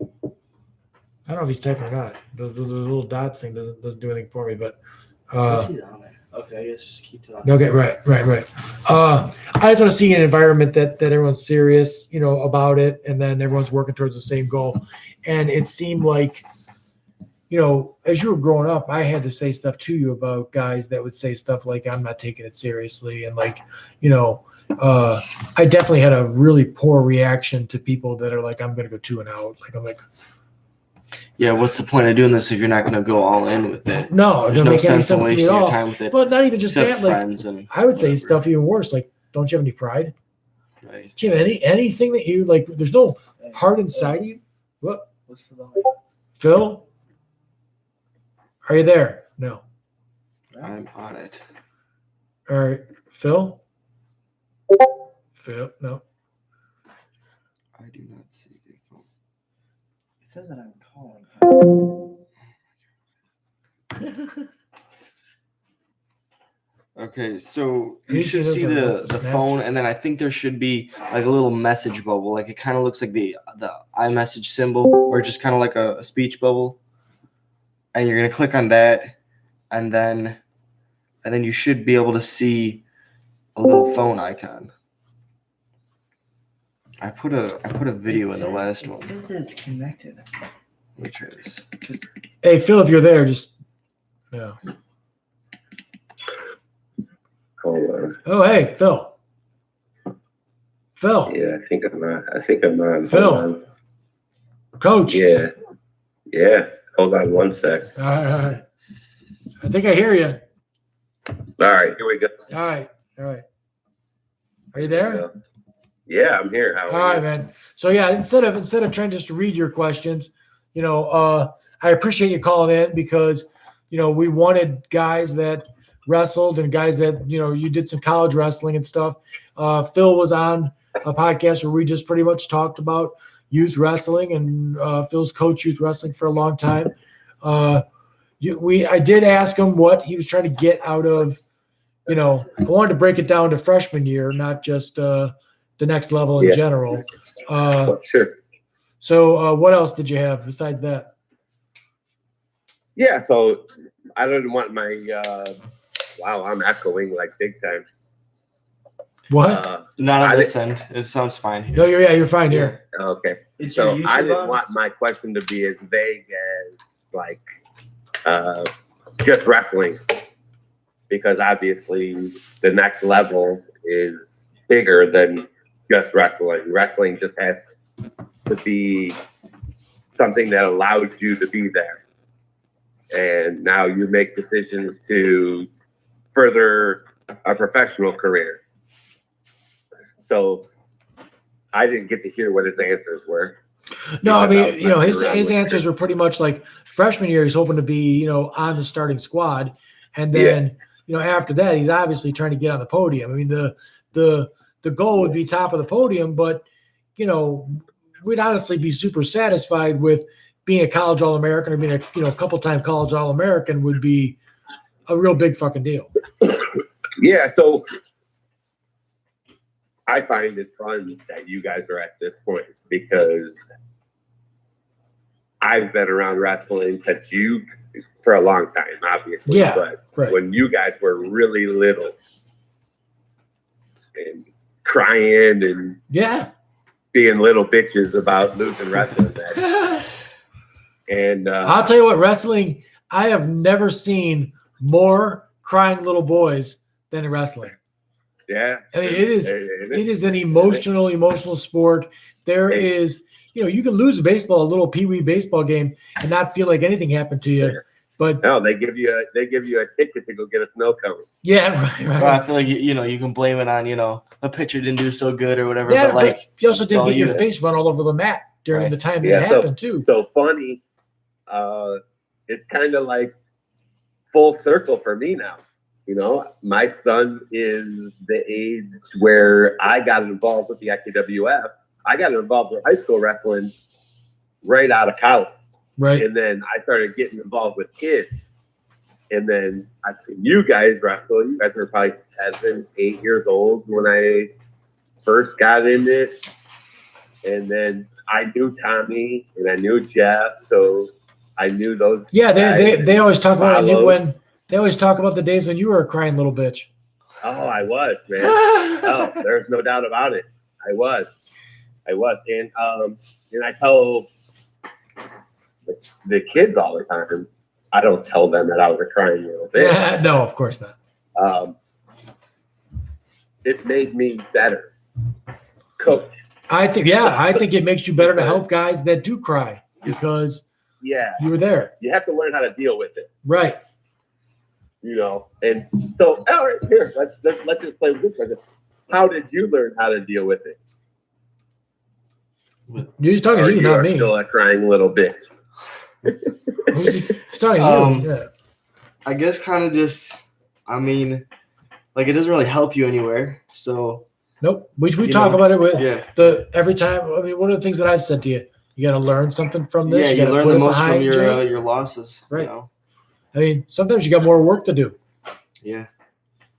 I don't know if he's typing or not. The little dot thing doesn't do anything for me, but Says he's on there. Okay, I guess just keep talking. okay, right. I just want to see an environment that everyone's serious, about it, and then everyone's working towards the same goal. And it seemed like as you were growing up, I had to say stuff to you about guys that would say stuff like, I'm not taking it seriously. And like, I definitely had a really poor reaction to people that are like, I'm going to go 2 and out. Like, I'm like, yeah, what's the point of doing this if you're not going to go all in with it? no, it There's doesn't no make any sense in sense to me wasting at your all. time with it. But not even just Except that, like, friends and I would say whatever. stuff even worse. Like, don't you have any pride? Right. Do you have anything that you like? There's no heart inside you. What? Phil? Are you there? No. I'm on it. All right. Phil? Phil? No. I do not see your phone. It says that I'm calling. Okay, so you You should see see those the on phone, and then I think there should be like a little message bubble. Like it kind of looks like the iMessage symbol, or just kind of like a speech bubble. And you're gonna click on that, and then you should be able to see a little phone icon. I put a video in the last one. It says that it's connected. Let me try this. Hey, Phil, if you're there, just no. Hold on. Oh, hey, Phil. Phil. Yeah, I think I'm on. Phil. Hold on. Coach. Yeah. Hold on 1 sec. All right. I think I hear you. All right, here we go. All right. Are you there? Yeah, I'm here. How All are right, you? man. So yeah, instead of trying just to read your questions, I appreciate you calling in because, we wanted guys that wrestled and guys that, you did some college wrestling and stuff. Phil was on a podcast where we just pretty much talked about youth wrestling, and Phil's coached youth wrestling for a long time. I did ask him what he was trying to get out of, I wanted to break it down to freshman year, not just the next level in general. Sure. So what else did you have besides that? Yeah, so I didn't want my wow, I'm echoing like big time. What? Not on this end. It sounds fine here. No, you're fine here. Okay. Is So your I YouTube didn't on? want my question to be as vague as like just wrestling, because obviously the next level is bigger than just wrestling. Wrestling just has to be something that allows you to be there. And now you make decisions to further a professional career. So I didn't get to hear what his answers were. No, I because mean, was messing around his with answers it. were pretty much like freshman year, he's hoping to be, on the starting squad. And then, after that, he's obviously trying to get on the podium. I mean, the goal would be top of the podium, but, we'd honestly be super satisfied with being a college All-American or being a couple-time college All-American would be a real big fucking deal. Yeah, so I find it fun that you guys are at this point because I've been around wrestling since you for a long time, obviously. Yeah, but right. when you guys were really little and crying and being little bitches about losing wrestling matches. And I'll tell you what, wrestling, I have never seen more crying little boys than in wrestling. Yeah. I mean, it is an emotional sport. There is, you can lose a little peewee baseball game and not feel like anything happened to you. But no, they give you a ticket to go get a snow cone. Yeah, right. Well, I feel like you can blame it on the pitcher didn't do so good or whatever. Yeah, but you also didn't get your face run all over the mat during the time that happened too. So funny. It's kind of like full circle for me now. My son is the age where I got involved with the IKWF. I got involved with high school wrestling right out of college. Right. And then I started getting involved with kids. And then I've seen you guys wrestle. You guys were probably 7, 8 years old when I first got in it. And then I knew Tommy and I knew Jeff. So I knew those. Yeah, they always talk about they always talk about the days when you were a crying little bitch. Oh, I was, man. Oh, there's no doubt about it. I was. And I tell the kids all the time, I don't tell them that I was a crying little bitch. No, of course not. It made me better coach. I think it makes you better to help guys that do cry because you were there. You have to learn how to deal with it. Right. And so, all right, here, let's just play with this question. How did you learn how to deal with it? You're talking to you, not me. Still a crying little bitch. He's talking to you. Yeah. I guess kind of just, I mean, like it doesn't really help you anywhere. So nope. We talk about it with every time. I mean, one of the things that I've said to you, you got to learn something from this. Yeah, you learn the most from your losses. Right. I mean, sometimes you got more work to do. Yeah.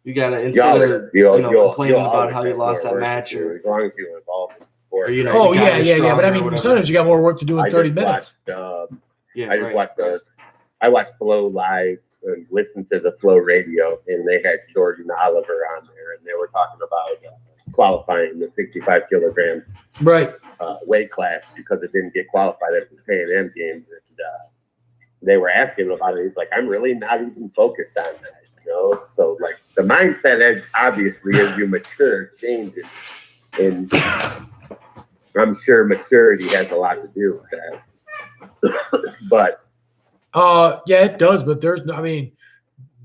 You got to, instead of complaining about how you lost that match. As long as you're involved in sport. But I mean, sometimes you got more work to do in 30 minutes. I watched Flow live and listened to the Flow radio, and they had Jordan Oliver on there, and they were talking about qualifying the 65 kilogram weight class because it didn't get qualified at the Pan Am games. And they were asking him about it. He's like, I'm really not even focused on that, So like the mindset, obviously, as you mature, changes, and I'm sure maturity has a lot to do with that. But it does. But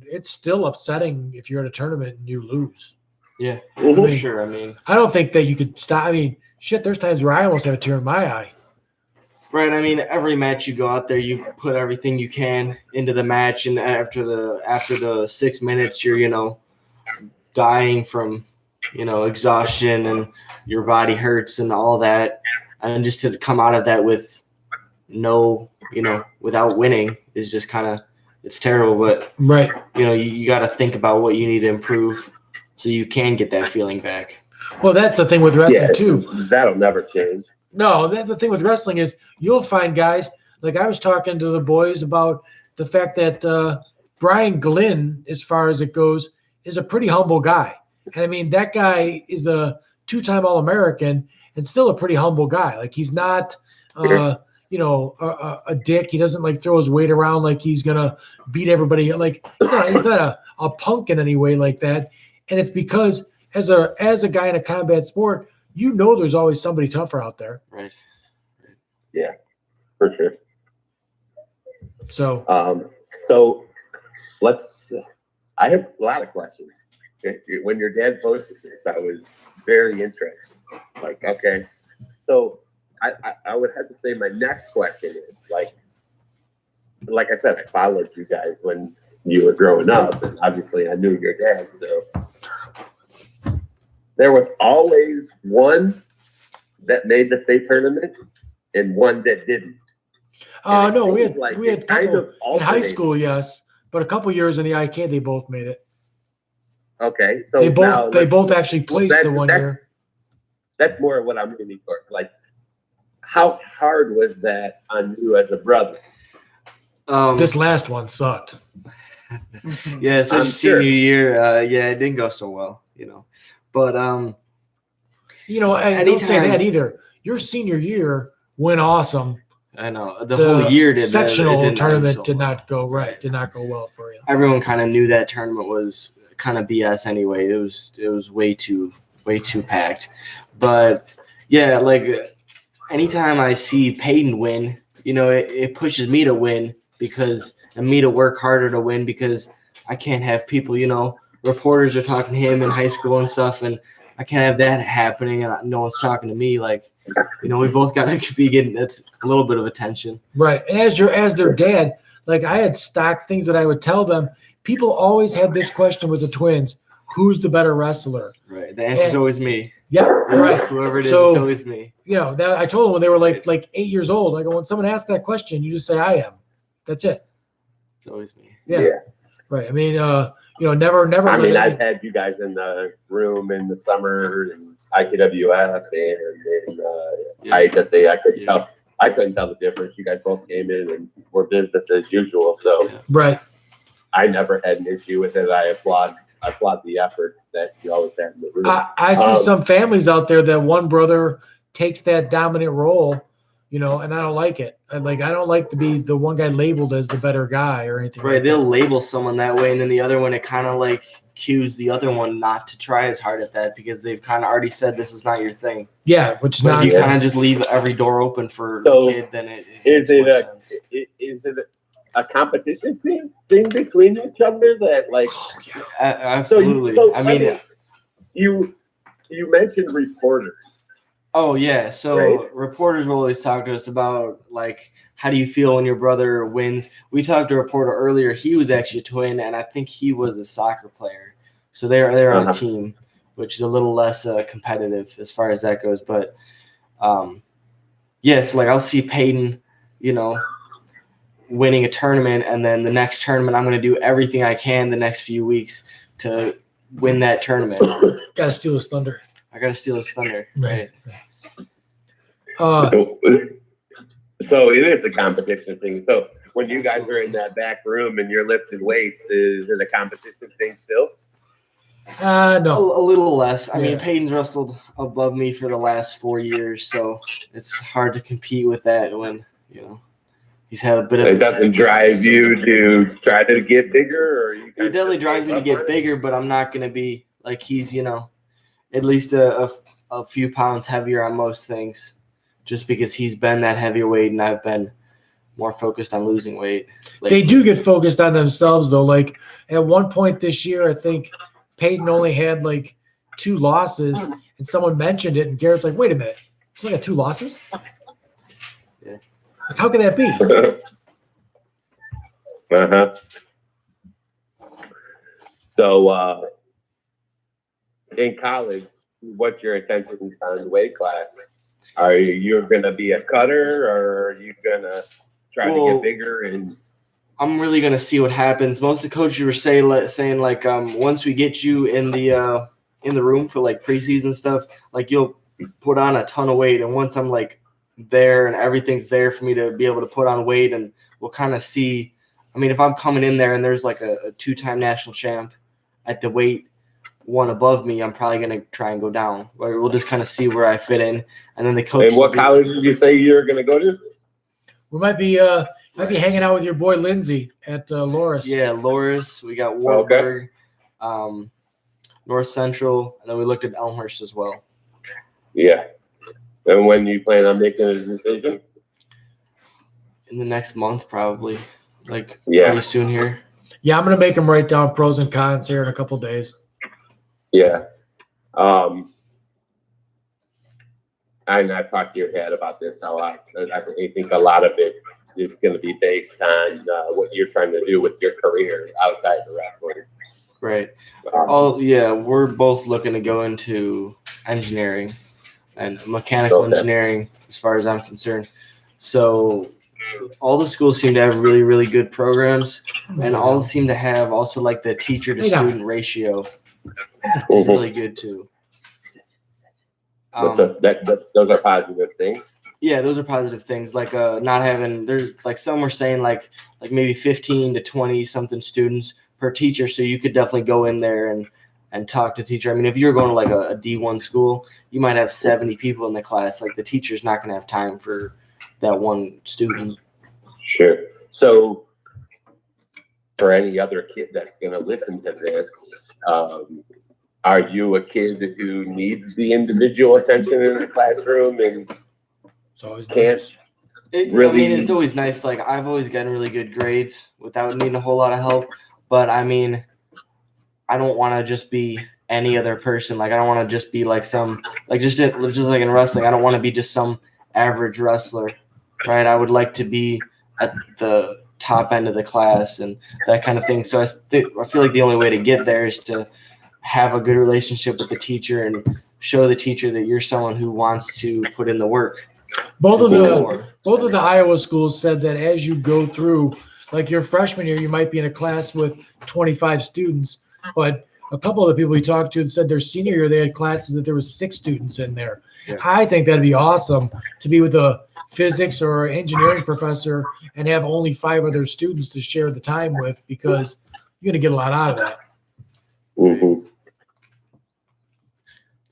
it's still upsetting if you're at a tournament and you lose. Yeah, for sure. I mean, I don't think that you could stop. I mean, shit, there's times where I almost have a tear in my eye. Right. I mean, every match you go out there, you put everything you can into the match, and after the 6 minutes, you're dying from exhaustion, and your body hurts and all that, and just to come out of that with without winning is just kind of, it's terrible. But you got to think about what you need to improve so you can get that feeling back. Well, that's the thing with wrestling too. That'll never change. No, the thing with wrestling is you'll find guys, like I was talking to the boys about the fact that Brian Glynn, as far as it goes, is a pretty humble guy. And I mean, that guy is a 2-time All-American and still a pretty humble guy. Like he's not, a dick. He doesn't like throw his weight around like he's going to beat everybody. Like he's not a punk in any way like that. And it's because as a guy in a combat sport, there's always somebody tougher out there. Right. Yeah, for sure. So, I have a lot of questions. When your dad posted this, I was very interested. Like, okay. So I would have to say my next question is like I said, I followed you guys when you were growing up, and obviously I knew your dad. So there was always one that made the state tournament and one that didn't. No, we had kind of in high school, yes, but a couple years in the IK, they both made it. Okay, so they both actually placed the one year. That's more of what I'm leaning towards. Like, how hard was that on you as a brother? This last one sucked. Yeah, especially senior year. It didn't go so well, But I don't say that either. Your senior year went awesome. I know the whole year did. Sectional tournament did not go right. Did not go well for you. Everyone kind of knew that tournament was kind of BS anyway. It was way too packed. But yeah, like anytime I see Peyton win, it pushes me to win and me to work harder to win because I can't have people, reporters are talking to him in high school and stuff, and I can't have that happening and no one's talking to me. Like, we both got to be getting that's a little bit of attention. Right. And as their dad, like I had stock things that I would tell them. People always had this question with the twins: who's the better wrestler? Right. The answer's always me. Yeah. Right. Whoever it is, it's always me. That I told them when they were like 8 years old. I go, when someone asks that question, you just say, "I am." That's it. It's always me. Yeah. Right. I mean, never. I mean, I've had you guys in the room in the summer and IKWF and IHSA. I couldn't tell the difference. You guys both came in and were business as usual. So right. I never had an issue with it. I applaud the efforts that you always had in the room. I see some families out there that one brother takes that dominant role, and I don't like it. I don't like to be the one guy labeled as the better guy or anything. Right, like they'll that. label someone that way, and then the other one, it kind of like cues the other one not to try as hard at that because they've kind of already said this is not your thing. Yeah, which is But not. if you kind of just leave every door open for So, the kid, then it Is makes it more a sense. is it a competition thing between each other that like? Absolutely. I mean, you mentioned reporters. oh yeah. So Right. reporters will always talk to us about like, how do you feel when your brother wins? We talked to a reporter earlier. He was actually a twin, and I think he was a soccer player. So they're on a team, which is a little less competitive as far as that goes. But yes, like I'll see Peyton, winning a tournament, and then the next tournament, I'm going to do everything I can the next few weeks to win that tournament. Gotta steal his thunder. I got to steal his thunder, right? So it is a competition thing. So when you guys are in that back room and you're lifting weights, is it a competition thing still? No. A little less. I mean, Yeah. Peyton's wrestled above me for the last 4 years, so it's hard to compete with that when, he's had a bit of. It doesn't drive you to try to get bigger, or you It definitely drives me to get bigger, but I'm not going to be like he's, at least a few pounds heavier on most things, just because he's been that heavyweight and I've been more focused on losing weight. They do get focused on themselves, though. Like at one point this year, I think Peyton only had like 2 losses, and someone mentioned it, and Garrett's like, "Wait a minute, he's only got 2 losses? Yeah. Like, how can that be?" So in college, what's your intentions on weight class? Are you going to be a cutter, or are you going to try to get bigger? And I'm really going to see what happens. Most of the coaches were saying like once we get you in the room for like preseason stuff, like you'll put on a ton of weight, and once I'm like there and everything's there for me to be able to put on weight, and we'll kind of see. I mean, if I'm coming in there and there's like a 2-time national champ at the weight one above me, I'm probably going to try and go down. We'll just kind of see where I fit in. And then the coach. And what college did you say you're going to go to? We might be hanging out with your boy Lindsay at Loris. Yeah, Loris. We got Wartburg, North Central, and then we looked at Elmhurst as well. Yeah. And when you plan on making a decision? In the next month, probably. Pretty soon here. Yeah, I'm going to make him write down pros and cons here in a couple days. Yeah. And I've talked to your dad about this a lot. I think a lot of it is going to be based on what you're trying to do with your career outside the wrestling. Right. We're both looking to go into engineering and mechanical engineering as far as I'm concerned. So all the schools seem to have really, really good programs, and all seem to have also like the teacher to student ratio is really good too. Those are positive things. Yeah, those are positive things. Like not having there's like some were saying like maybe 15 to 20 something students per teacher, so you could definitely go in there and talk to teacher. I mean, if you're going to like a D1 school, you might have 70 people in the class. Like the teacher's not going to have time for that one student. Sure. So for any other kid that's going to listen to this, are you a kid who needs the individual attention in the classroom and can't really? I mean, it's always nice. Like I've always gotten really good grades without needing a whole lot of help. But I mean, I don't want to just be any other person. Like I don't want to just be like some just like in wrestling. I don't want to be just some average wrestler, right? I would like to be at the top end of the class and that kind of thing. So I feel like the only way to get there is to have a good relationship with the teacher and show the teacher that you're someone who wants to put in the work. Both of the Iowa schools said that as you go through, like your freshman year, you might be in a class with 25 students, but a couple of the people we talked to said their senior year they had classes that there was 6 students in there. Yeah. I think that'd be awesome to be with a physics or engineering professor and have only 5 other students to share the time with, because you're going to get a lot out of that. Mm-hmm.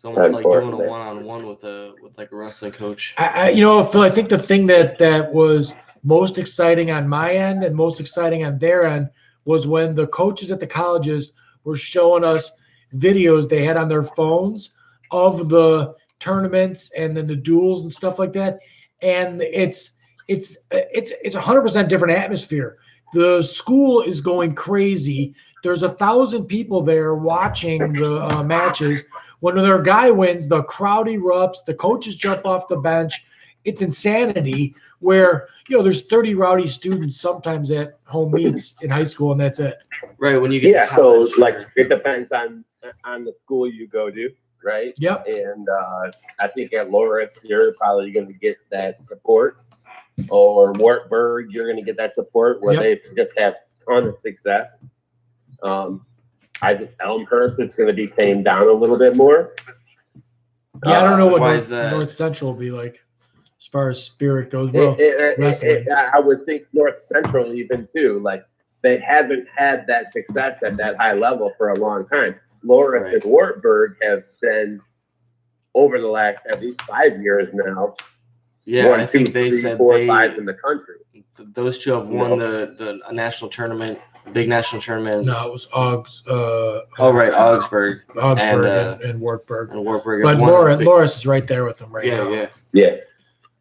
It's almost like doing a Unfortunate. one-on-one with like a wrestling coach. Phil, I think the thing that was most exciting on my end and most exciting on their end was when the coaches at the colleges were showing us videos they had on their phones of the tournaments and then the duels and stuff like that. And it's 100% different atmosphere. The school is going crazy. There's 1,000 people there watching the matches. When their guy wins, the crowd erupts. The coaches jump off the bench. It's insanity. Where there's 30 rowdy students sometimes at home meets in high school, and that's it. Right, when you get Yeah, to so college, like it depends on the school you go to, right? Yep. And I think at Loris, you're probably going to get that support, or Wartburg, you're going to get that support where they just have a ton of success. I think Elmhurst is going to be tamed down a little bit more. Yeah, I don't know what why is that? North Central will be like as far as spirit goes. Well, wrestling. I would think North Central even too. Like they haven't had that success at that high level for a long time. Loris and Wartburg have been over the last at least 5 years now. Yeah, I think they said 4, 5 in the country. Those two have won a national tournament, a big national tournament. No, it was Augsburg. Augsburg and Wartburg. And Wartburg. But Loris is right there with them right now. Yeah.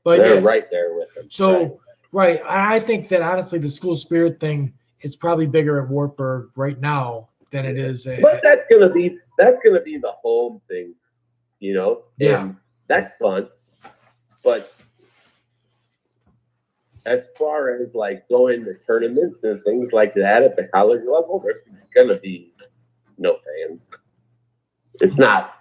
But they're right there with them. So, right. I think that honestly, the school spirit thing, it's probably bigger at Wartburg right now than it is. But that's gonna be the home thing, Yeah. And that's fun. But as far as like going to tournaments and things like that at the college level, there's gonna be no fans. It's not.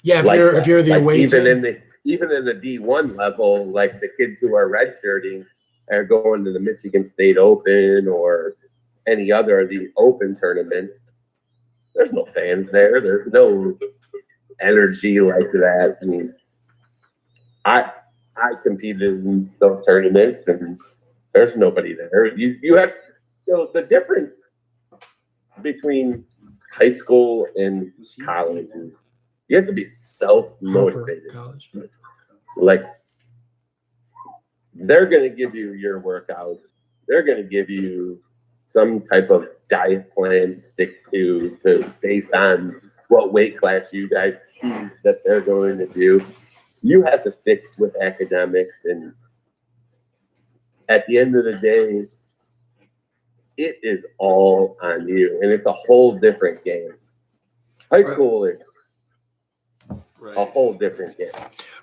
Yeah, if you're the away team. Even in the D1 level, like the kids who are redshirting are going to the Michigan State Open or any other of the open tournaments. There's no fans there. There's no energy like that. I mean, I competed in those tournaments and there's nobody there. You have the difference between high school and college is you have to be self-motivated. Like they're going to give you your workouts. They're going to give you some type of diet plan to stick to based on what weight class you guys choose that they're going to do. You have to stick with academics, and at the end of the day, it is all on you, and it's a whole different game. High school is a whole different game.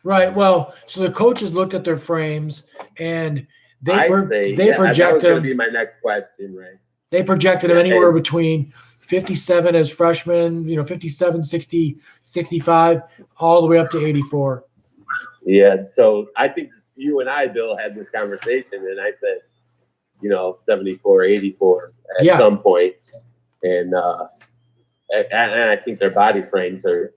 Right. Well, so the coaches looked at their frames, and they project that was them. going to be my next question, right? They projected them anywhere between 57 as freshmen, 57, 60, 65, all the way up to 84. Yeah. So I think you and I, Bill, had this conversation, and I said, 74, 84 at some point. And I think their body frames they're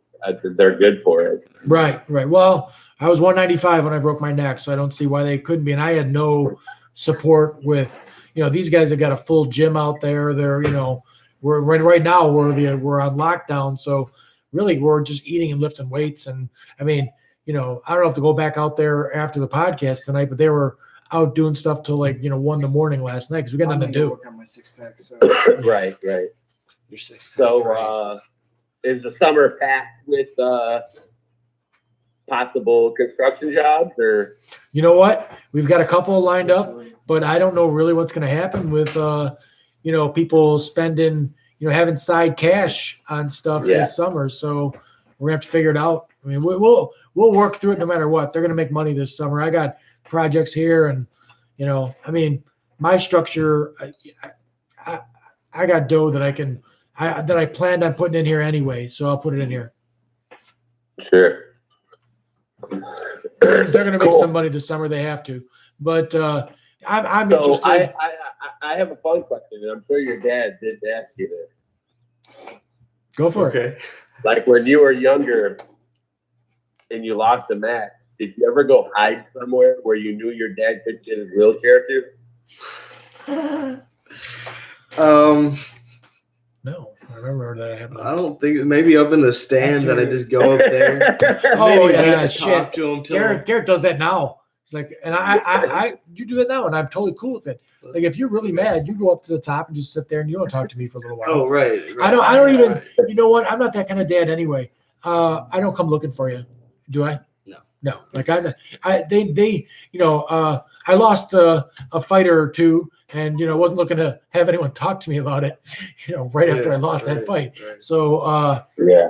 good for it. Right. Well, I was 195 when I broke my neck, so I don't see why they couldn't be. And I had no support with, these guys have got a full gym out there. They're, we're right now we're on lockdown, so really we're just eating and lifting weights. And I mean, I don't know if to go back out there after the podcast tonight, but they were out doing stuff till 1 in the morning last night because we got nothing to do. Work on my 6-pack. So. Right. Your 6-pack. So, is the summer packed with possible construction jobs, or? You know what? We've got a couple lined up, but I don't know really what's going to happen with, people spending, having side cash on stuff this summer. So we're gonna have to figure it out. I mean, we'll work through it no matter what. They're gonna make money this summer. I got projects here, and my structure. I got dough that I planned on putting in here anyway, so I'll put it in here. Sure. They're gonna make some money this summer. They have to, but I'm so interested. I have a fun question, and I'm sure your dad did ask you this. Go for it. Like when you were younger and you lost a match, did you ever go hide somewhere where you knew your dad could get his wheelchair to? No. I remember that happened. I don't think maybe up in the stands that I just go up there. Oh, Maybe yeah, to shit. talk to him till Garrett does that now. He's like, and I you do that now, and I'm totally cool with it. Like, if you're really mad, you go up to the top and just sit there, and you don't talk to me for a little while. Oh, right. I don't even. You know what? I'm not that kind of dad anyway. I don't come looking for you. Do I? No. Like they I lost a fighter or two, and wasn't looking to have anyone talk to me about it. Right after I lost that fight. Right. So Yeah.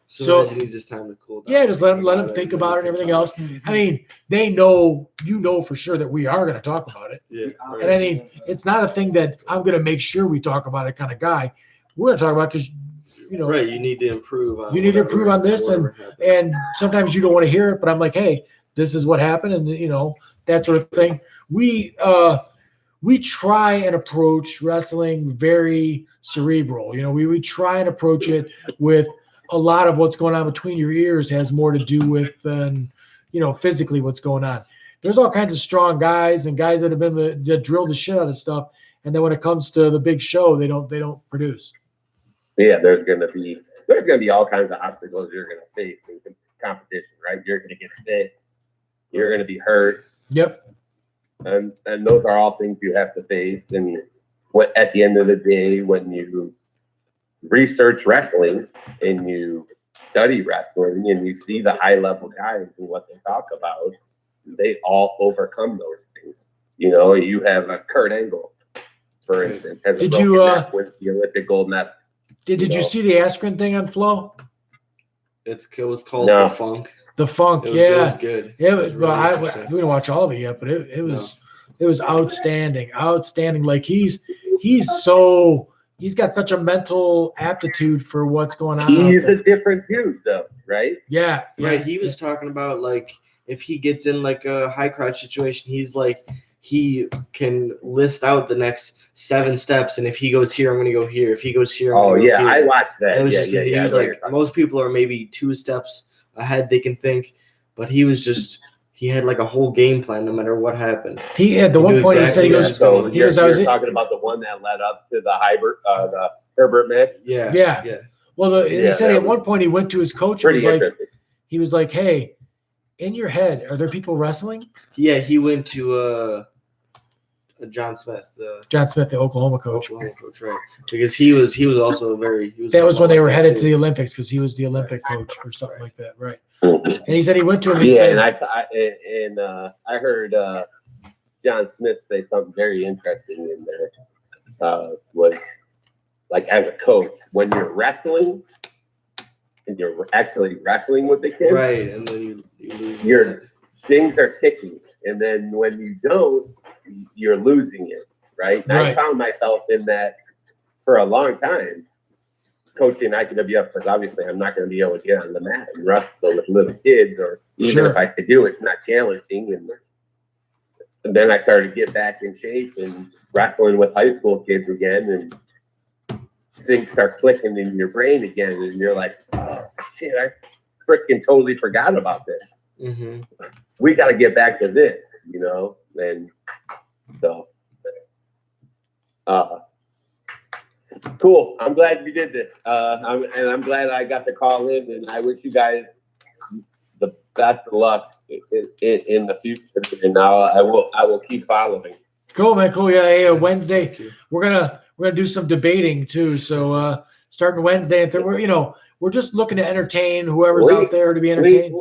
So you need just time to cool down. yeah, just let them think about it and everything else. I mean, they know, for sure that we are going to talk about it. Yeah. And I mean, it's not a thing that I'm going to make sure we talk about it kind of guy. We're going to talk about it because, right, you need to improve on. You need to improve on this, and sometimes you don't want to hear it, but I'm like, hey, this is what happened, and that sort of thing. We try and approach wrestling very cerebral. We try and approach it with a lot of what's going on between your ears has more to do with physically what's going on. There's all kinds of strong guys and guys that have been that drill the shit out of stuff, and then when it comes to the big show, they don't produce. Yeah, there's gonna be all kinds of obstacles you're gonna face in competition, right? You're gonna get sick, you're gonna be hurt. Yep. And those are all things you have to face. And at the end of the day, when you research wrestling and you study wrestling and you see the high level guys and what they talk about, they all overcome those things. You have a Kurt Angle, for instance, has a broken neck, wins the Olympic gold medal. Did you see the Askren thing on Flow? It was called The Funk. The Funk, It was good. It was. Well, we didn't watch all of it yet, but it was outstanding. Outstanding. Like he's got such a mental aptitude for what's going on. He's a different dude, though, right? Yeah. Right. He was talking about like if he gets in like a high crotch situation, he's like he can list out the next 7 steps, and if he goes here, I'm going to go here. If he goes here, I'm here. I watched that. He was like, most people are maybe 2 steps ahead they can think, but he had like a whole game plan no matter what happened. He had the one point exactly he said you're talking about the one that led up to the Herbert match. Yeah. Well, he said at one point he went to his coach and he was like, "Hey, in your head, are there people wrestling?" Yeah, he went to John Smith, the Oklahoma coach. Right? Because he was also that was when they were headed to the Olympics because he was the Olympic coach or something like that, right? And he said he went to him. And I heard John Smith say something very interesting in there. Was like as a coach, when you're wrestling and you're actually wrestling with the kids, right? And then your things are ticking, and then when you don't, you're losing it, right? And I found myself in that for a long time. Coaching IPWF, because obviously I'm not going to be able to get on the mat and wrestle with little kids, or even if I could do it, it's not challenging. And then I started to get back in shape and wrestling with high school kids again, and things start clicking in your brain again, and you're like, oh, shit, I freaking totally forgot about this. Mm-hmm. We got to get back to this, and so. Cool. I'm glad you did this. I'm glad I got the call in, and I wish you guys the best of luck in the future. And now I will keep following. Cool, man. Cool. Yeah. Hey, Wednesday we're gonna do some debating too. So starting Wednesday, and we're just looking to entertain whoever's out there to be entertained.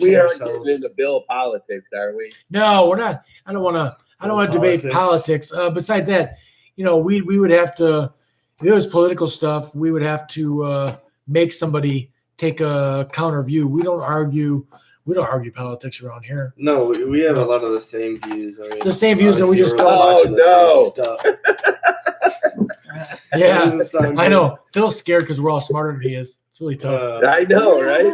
We aren't getting into bill politics, are we? No, we're not. I don't want to debate politics. Besides that, we would have to. If it was political stuff, we would have to make somebody take a counter view. We don't argue politics around here. No, we have a lot of the same views. I mean, the same views, and we just stuff. Yeah, I know. Phil's scared because we're all smarter than he is. It's really tough. I know, right?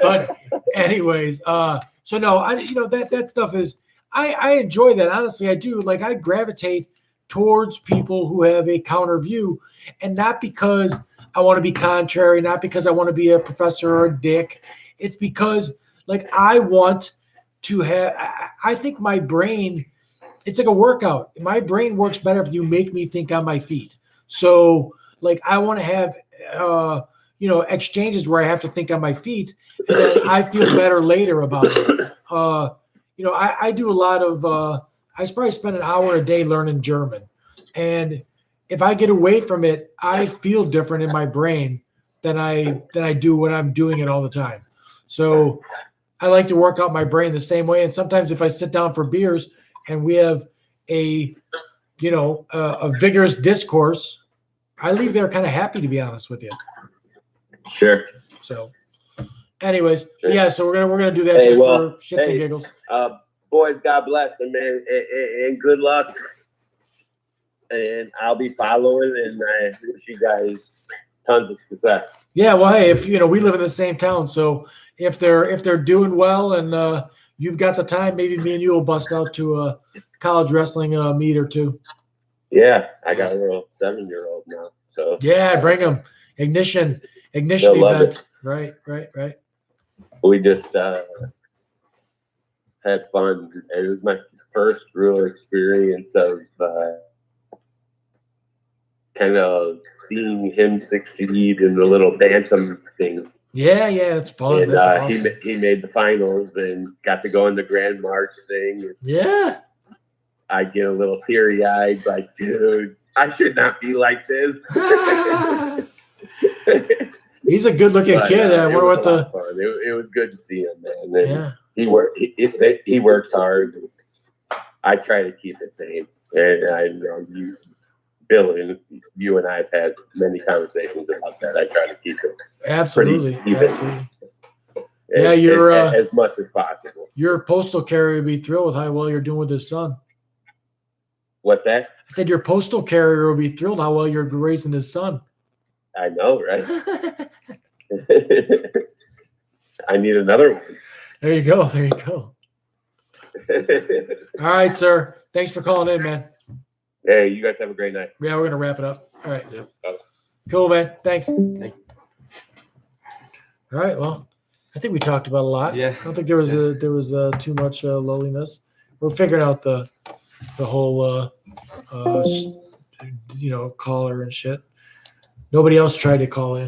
But anyways, so no, that stuff is. I enjoy that. Honestly, I do. Like I gravitate towards people who have a counter view, and not because I want to be contrary, not because I want to be a professor or a dick. It's because like I want to have, I think my brain, it's like a workout. My brain works better if you make me think on my feet. So Like I want to have exchanges where I have to think on my feet, and then I feel better later about it. I do a lot of. I probably spend an hour a day learning German, and if I get away from it, I feel different in my brain than I do when I'm doing it all the time. So I like to work out my brain the same way. And sometimes if I sit down for beers and we have a vigorous discourse, I leave there kind of happy, to be honest with you. Sure. So anyways, Sure. yeah, so we're gonna do that just for shits and giggles. Boys, God bless them, man, and good luck. And I'll be following, and I wish you guys tons of success. Yeah, well, hey, if we live in the same town, so if they're doing well and you've got the time, maybe me and you will bust out to a college wrestling meet or two. Yeah, I got a little 7-year-old now, so Yeah, bring them. Ignition They'll love event. it. Right. We just had fun. It was my first real experience of kind of seeing him succeed in the little bantam thing. Yeah, it's fun. And That's awesome. he made the finals and got to go in the Grand March thing. Yeah. I get a little teary-eyed, like, dude, I should not be like this. He's a good-looking kid. I wonder what the. Fun. It was good to see him, man. And Yeah. He works hard. I try to keep it tame, and I know Bill and you and I have had many conversations about that. I try to keep it Absolutely. pretty even. Absolutely. Yeah, you're as much as possible. Your postal carrier would be thrilled with how well you're doing with his son. What's that? I said your postal carrier will be thrilled how well you're raising his son. I know, right? I need another one. There you go. All right, sir. Thanks for calling in, man. Hey, you guys have a great night. Yeah, we're gonna wrap it up. All right. Yeah. Cool, man. Thanks. Thank you. All right. Well, I think we talked about a lot. Yeah. I don't think there was too much loneliness. We're figuring out the whole caller and shit. Nobody else tried to call in.